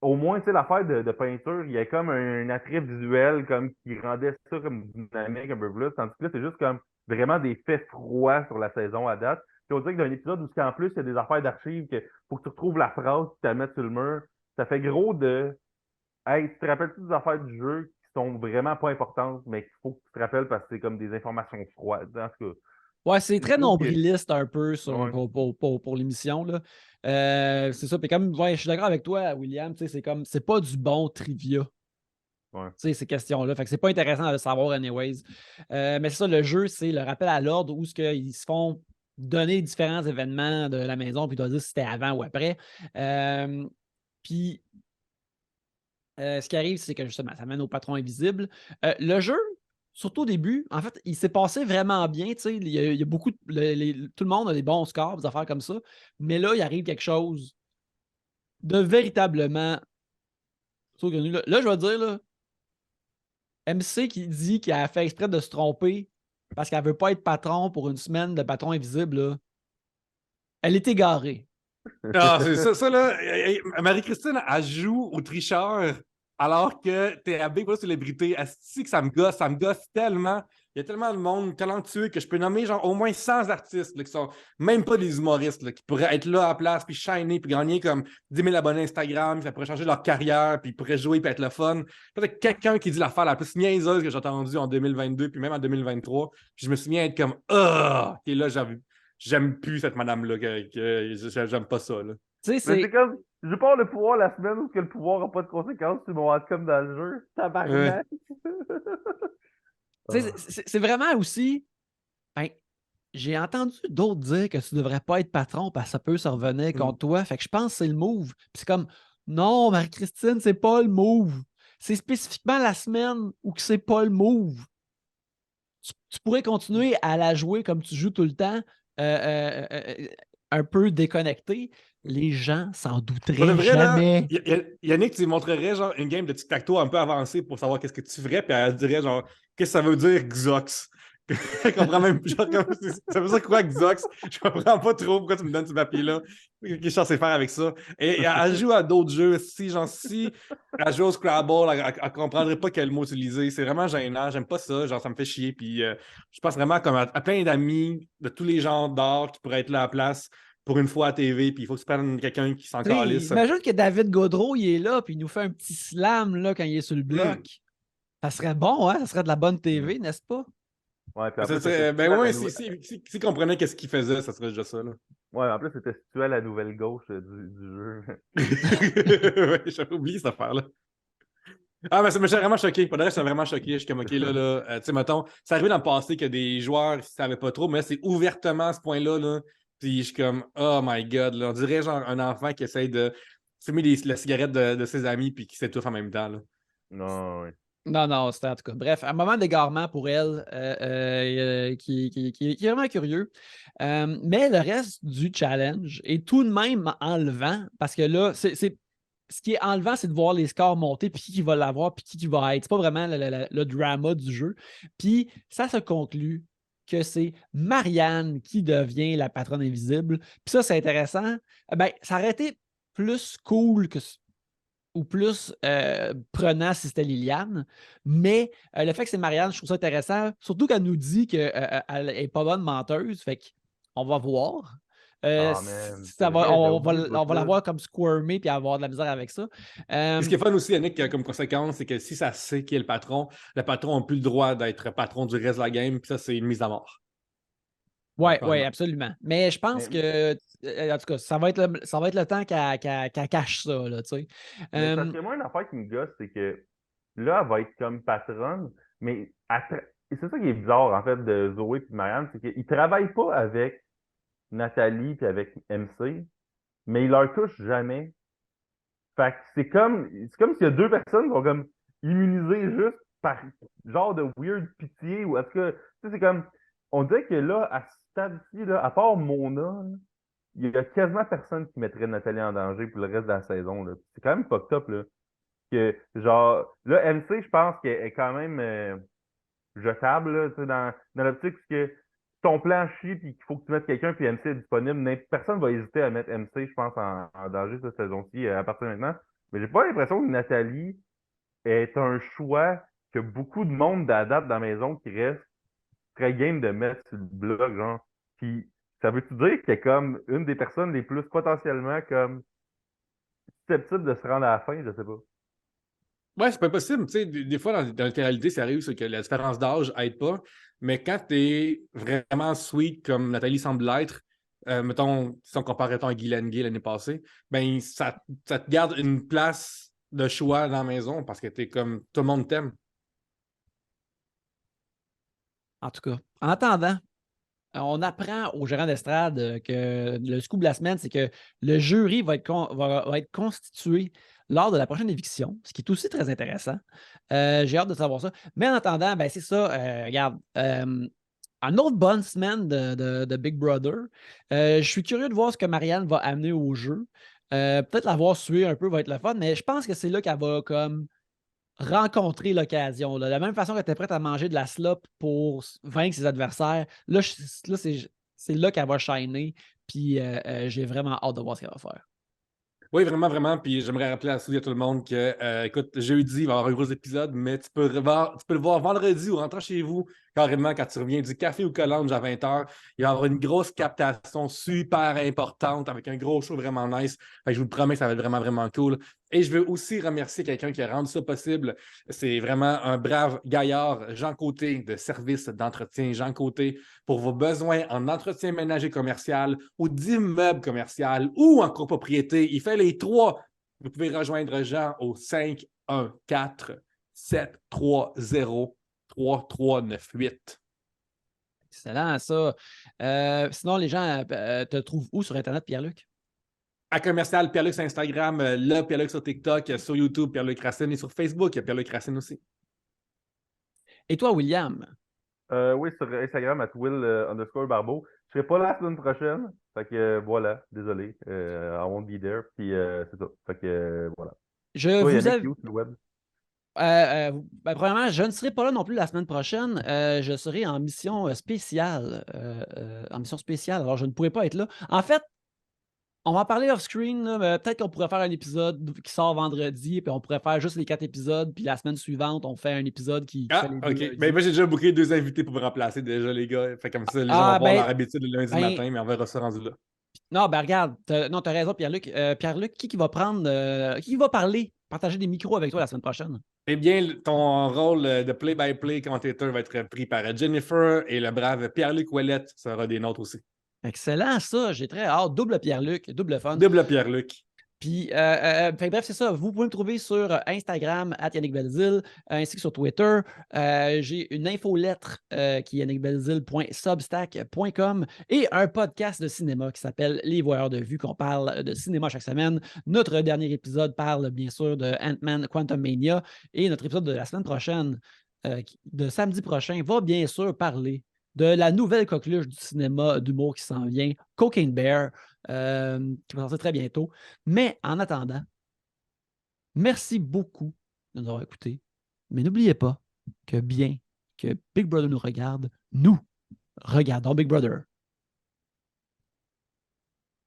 au moins, tu sais, l'affaire de peinture, il y a comme un attrait visuel comme qui rendait ça comme dynamique un peu plus. Tandis que là, c'est juste comme vraiment des faits froids sur la saison à date. Puis on dirait que dans un épisode où en plus, il y a des affaires d'archives que faut que tu retrouves la phrase que tu la mettre sur le mur. Ça fait gros de hey, tu te rappelles-tu des affaires du jeu qui sont vraiment pas importantes, mais qu'il faut que tu te rappelles parce que c'est comme des informations froides. En tout cas, Ouais, c'est je très trouve que. nombriliste un peu Ouais. pour l'émission. Là. C'est ça. Puis comme ouais, je suis d'accord avec toi, William, c'est comme c'est pas du bon trivia. Ouais. Ces questions-là. Fait que c'est pas intéressant de le savoir anyways. Mais c'est ça, le jeu, c'est le rappel à l'ordre où ils se font donner différents événements de la maison, puis ils doivent dire si c'était avant ou après. Puis ce qui arrive, c'est que justement, ça mène au patron invisible. Le jeu, surtout au début, en fait, il s'est passé vraiment bien. Il y a beaucoup. Tout le monde a des bons scores, des affaires comme ça. Mais là, il arrive quelque chose de véritablement saugrenu. Là, je vais dire, là, MC qui dit qu'elle a fait exprès de se tromper parce qu'elle veut pas être patron pour une semaine de patron invisible, là, elle est égarée. Ah, c'est ça, là. Marie-Christine, elle joue au tricheur alors que t'es la big célébrité. Asti que ça me gosse tellement. Il y a tellement de monde talentueux que je peux nommer genre au moins 100 artistes là, qui sont même pas des humoristes là, qui pourraient être là à la place, puis shiner, puis gagner comme 10 000 abonnés Instagram, puis ça pourrait changer leur carrière, puis ils pourraient jouer, puis être le fun. Peut-être quelqu'un qui dit l'affaire la plus niaiseuse que j'ai entendue en 2022, puis même en 2023. Puis je me souviens être comme ah, et là j'aime plus cette madame-là, j'aime pas ça. Là. Tu sais, Mais c'est. c'est comme, je pars le pouvoir la semaine où que le pouvoir n'a pas de conséquences sur mon outcome dans le jeu. Tabarnak! Tu sais, c'est vraiment aussi. Ben, j'ai entendu d'autres dire que tu devrais pas être patron parce que ça peut se revenir contre toi. Fait que je pense que c'est le move. Puis c'est comme non, Marie-Christine, c'est pas le move. C'est spécifiquement la semaine où que c'est pas le move. Tu pourrais continuer à la jouer comme tu joues tout le temps, un peu déconnecté. Les gens s'en Pour douteraient de vrai, là, jamais. Yannick, tu lui montrerais genre une game de tic-tac-toe un peu avancée pour savoir qu'est-ce que tu ferais, puis elle dirait genre, qu'est-ce que ça veut dire Xox? Je comprends même genre, ça veut dire quoi Xox? Je comprends pas trop pourquoi tu me donnes ce papier-là. Qu'est-ce que je suis censé faire avec ça? Et elle joue à d'autres jeux. Si elle joue au Scrabble, elle comprendrait pas quel mot utiliser. C'est vraiment gênant. J'aime pas ça. Genre, ça me fait chier. Puis je pense vraiment comme à plein d'amis de tous les genres d'art qui pourraient être là à la place pour une fois à TV, puis il faut que tu prennes quelqu'un qui s'en calisse. Imagine que David Gaudreau, il est là, puis il nous fait un petit slam là, quand il est sur le bloc. Ça serait bon, hein? Ça serait de la bonne TV, n'est-ce pas? Ouais, puis en Ça plus, serait- c'était ben situé à ouais, la si comprenait qu'est-ce qu'il faisait, ça serait déjà ça. Là. ouais, en plus, c'était situé à la nouvelle gauche du jeu. Ouais, j'avais oublié cette affaire-là. Ah, mais ça m'a vraiment choqué. Pour le reste, ça m'a vraiment choqué. Je suis comme, OK, là, tu sais, mettons, c'est arrivé dans le passé que des joueurs ne savaient pas trop, mais là, c'est ouvertement à ce point-là, là. Puis je suis comme, oh my God, là. On dirait genre un enfant qui essaye de fumer la cigarette de ses amis puis qui s'étouffe en même temps, là. Non, ouais. Non, c'était en tout cas. Bref, un moment d'égarement pour elle qui est vraiment curieux. Mais le reste du challenge est tout de même enlevant parce que là, ce qui est enlevant, c'est de voir les scores monter, puis qui va l'avoir, puis qui va être. C'est pas vraiment le drama du jeu. Puis ça se conclut que c'est Marianne qui devient la patronne invisible. Puis ça, c'est intéressant. Ben, ça aurait été plus cool ou plus prenant si c'était Liliane. Mais le fait que c'est Marianne, je trouve ça intéressant. Surtout qu'elle nous dit qu'elle n'est pas bonne menteuse. Fait qu'on va voir. Ah, man, c'est Ça vrai, va, j'avais on oublié ce va la bout-là. voir comme squirmer puis avoir de la misère avec ça. Et ce qui est fun aussi, Yannick, comme conséquence, c'est que si ça sait qui est le patron n'a plus le droit d'être patron du reste de la game, puis ça, c'est une mise à mort. Oui, absolument. Mais je pense Mais- que, en tout cas, ça va être le temps qu'elle cache ça, là, tu sais. Mais parce que moi, une affaire qui me gosse, c'est que là, elle va être comme patronne, mais et c'est ça qui est bizarre, en fait, de Zoé et de Marianne, c'est qu'ils travaillent pas avec Nathalie et avec MC, mais ils leur touchent jamais. Fait que c'est comme s'il y a deux personnes qui sont comme immunisées juste par genre de weird pitié ou en tout cas, tu sais, c'est comme, on dirait que là, à ce stade-ci, là, à part Mona, là, il y a quasiment personne qui mettrait Nathalie en danger pour le reste de la saison, là. C'est quand même fucked up, là. Que, genre, là, MC, je pense qu'elle est quand même jetable, là, tu sais, dans l'optique que ton plan chie puis qu'il faut que tu mettes quelqu'un puis MC est disponible, personne va hésiter à mettre MC, je pense, en danger cette saison-ci à partir de maintenant. Mais j'ai pas l'impression que Nathalie est un choix que beaucoup de monde d'adapte dans la maison qui reste très game de mettre sur le blog, genre. Puis ça veut-tu dire qu'elle est comme une des personnes les plus potentiellement comme susceptibles de se rendre à la fin, je sais pas. Ouais, c'est pas possible. Tu sais, des fois, dans la réalité, ça arrive c'est que la différence d'âge aide pas. Mais quand tu es vraiment sweet comme Nathalie semble l'être, mettons, si on compare à Guylaine Gay l'année passée, ben ça te garde une place de choix dans la maison parce que t'es comme tout le monde t'aime. En tout cas, en attendant, on apprend au gérant d'estrade que le scoop de la semaine, c'est que le jury va être constitué lors de la prochaine éviction, ce qui est aussi très intéressant. J'ai hâte de savoir ça. Mais en attendant, ben, c'est ça. Regarde, une autre bonne semaine de Big Brother. Je suis curieux de voir ce que Marianne va amener au jeu. Peut-être la voir suer un peu va être le fun, mais je pense que c'est là qu'elle va comme rencontrer l'occasion. De la même façon qu'elle était prête à manger de la slop pour vaincre ses adversaires, là, c'est là qu'elle va shiner. Puis j'ai vraiment hâte de voir ce qu'elle va faire. Oui, vraiment, vraiment. Puis j'aimerais rappeler à tout le monde que, écoute, jeudi, il va y avoir un gros épisode, mais tu peux le voir vendredi ou rentrant chez vous, carrément, quand tu reviens du café ou Collange à 20h. Il va y avoir une grosse captation super importante avec un gros show vraiment nice. Fait que je vous le promets que ça va être vraiment, vraiment cool. Et je veux aussi remercier quelqu'un qui a rendu ça possible. C'est vraiment un brave gaillard, Jean Côté, de service d'entretien. Jean Côté, pour vos besoins en entretien ménager commercial ou d'immeuble commercial ou en copropriété. Il fait les trois. Vous pouvez rejoindre Jean au 514-730-3398. Excellent, ça. Sinon, les gens te trouvent où sur Internet, Pierre-Luc? À commercial, Pierre-Luc sur Instagram, là, Pierre-Luc sur TikTok, sur YouTube, Pierre-Luc Racine et sur Facebook, il y a Pierre-Luc Racine aussi. Et toi, William? Oui, sur Instagram, @Will_Barbeau. Je serai pas là la semaine prochaine. Fait que voilà, désolé. I won't be there. Puis c'est ça. Fait que voilà. Je Toi, vous Yannick, ai... qui est où sur le web? Premièrement, je ne serai pas là non plus la semaine prochaine. Je serai en mission spéciale. Alors, je ne pourrai pas être là. En fait, on va en parler off-screen. Peut-être qu'on pourrait faire un épisode qui sort vendredi, puis on pourrait faire juste les 4 épisodes, puis la semaine suivante, on fait un épisode qui fait les 2 OK. lundis. Ben, moi, j'ai déjà booké 2 invités pour me remplacer déjà, les gars. Fait comme ça, les gens vont avoir leur habitude le lundi matin, mais on verra ça rendu là. Non, ben regarde, t'as raison, Pierre-Luc. Pierre-Luc, qui va prendre, qui va parler, partager des micros avec toi la semaine prochaine? Eh bien, ton rôle de play-by-play commentateur va être pris par Jennifer et le brave Pierre-Luc Ouellette sera des nôtres aussi. Excellent, ça. J'ai très hâte. Double Pierre-Luc, double fun. Double Pierre-Luc. Puis, bref, c'est ça. Vous pouvez me trouver sur Instagram, @YannickBelzile, ainsi que sur Twitter. J'ai une infolettre qui est yannickbelzile.substack.com et un podcast de cinéma qui s'appelle Les Voyeurs de Vue, qu'on parle de cinéma chaque semaine. Notre dernier épisode parle bien sûr de Ant-Man Quantumania et notre épisode de la semaine prochaine, de samedi prochain, va bien sûr parler de la nouvelle coqueluche du cinéma d'humour qui s'en vient, Cocaine Bear, qui va sortir très bientôt. Mais en attendant, merci beaucoup de nous avoir écoutés. Mais n'oubliez pas que bien que Big Brother nous regarde, nous regardons Big Brother.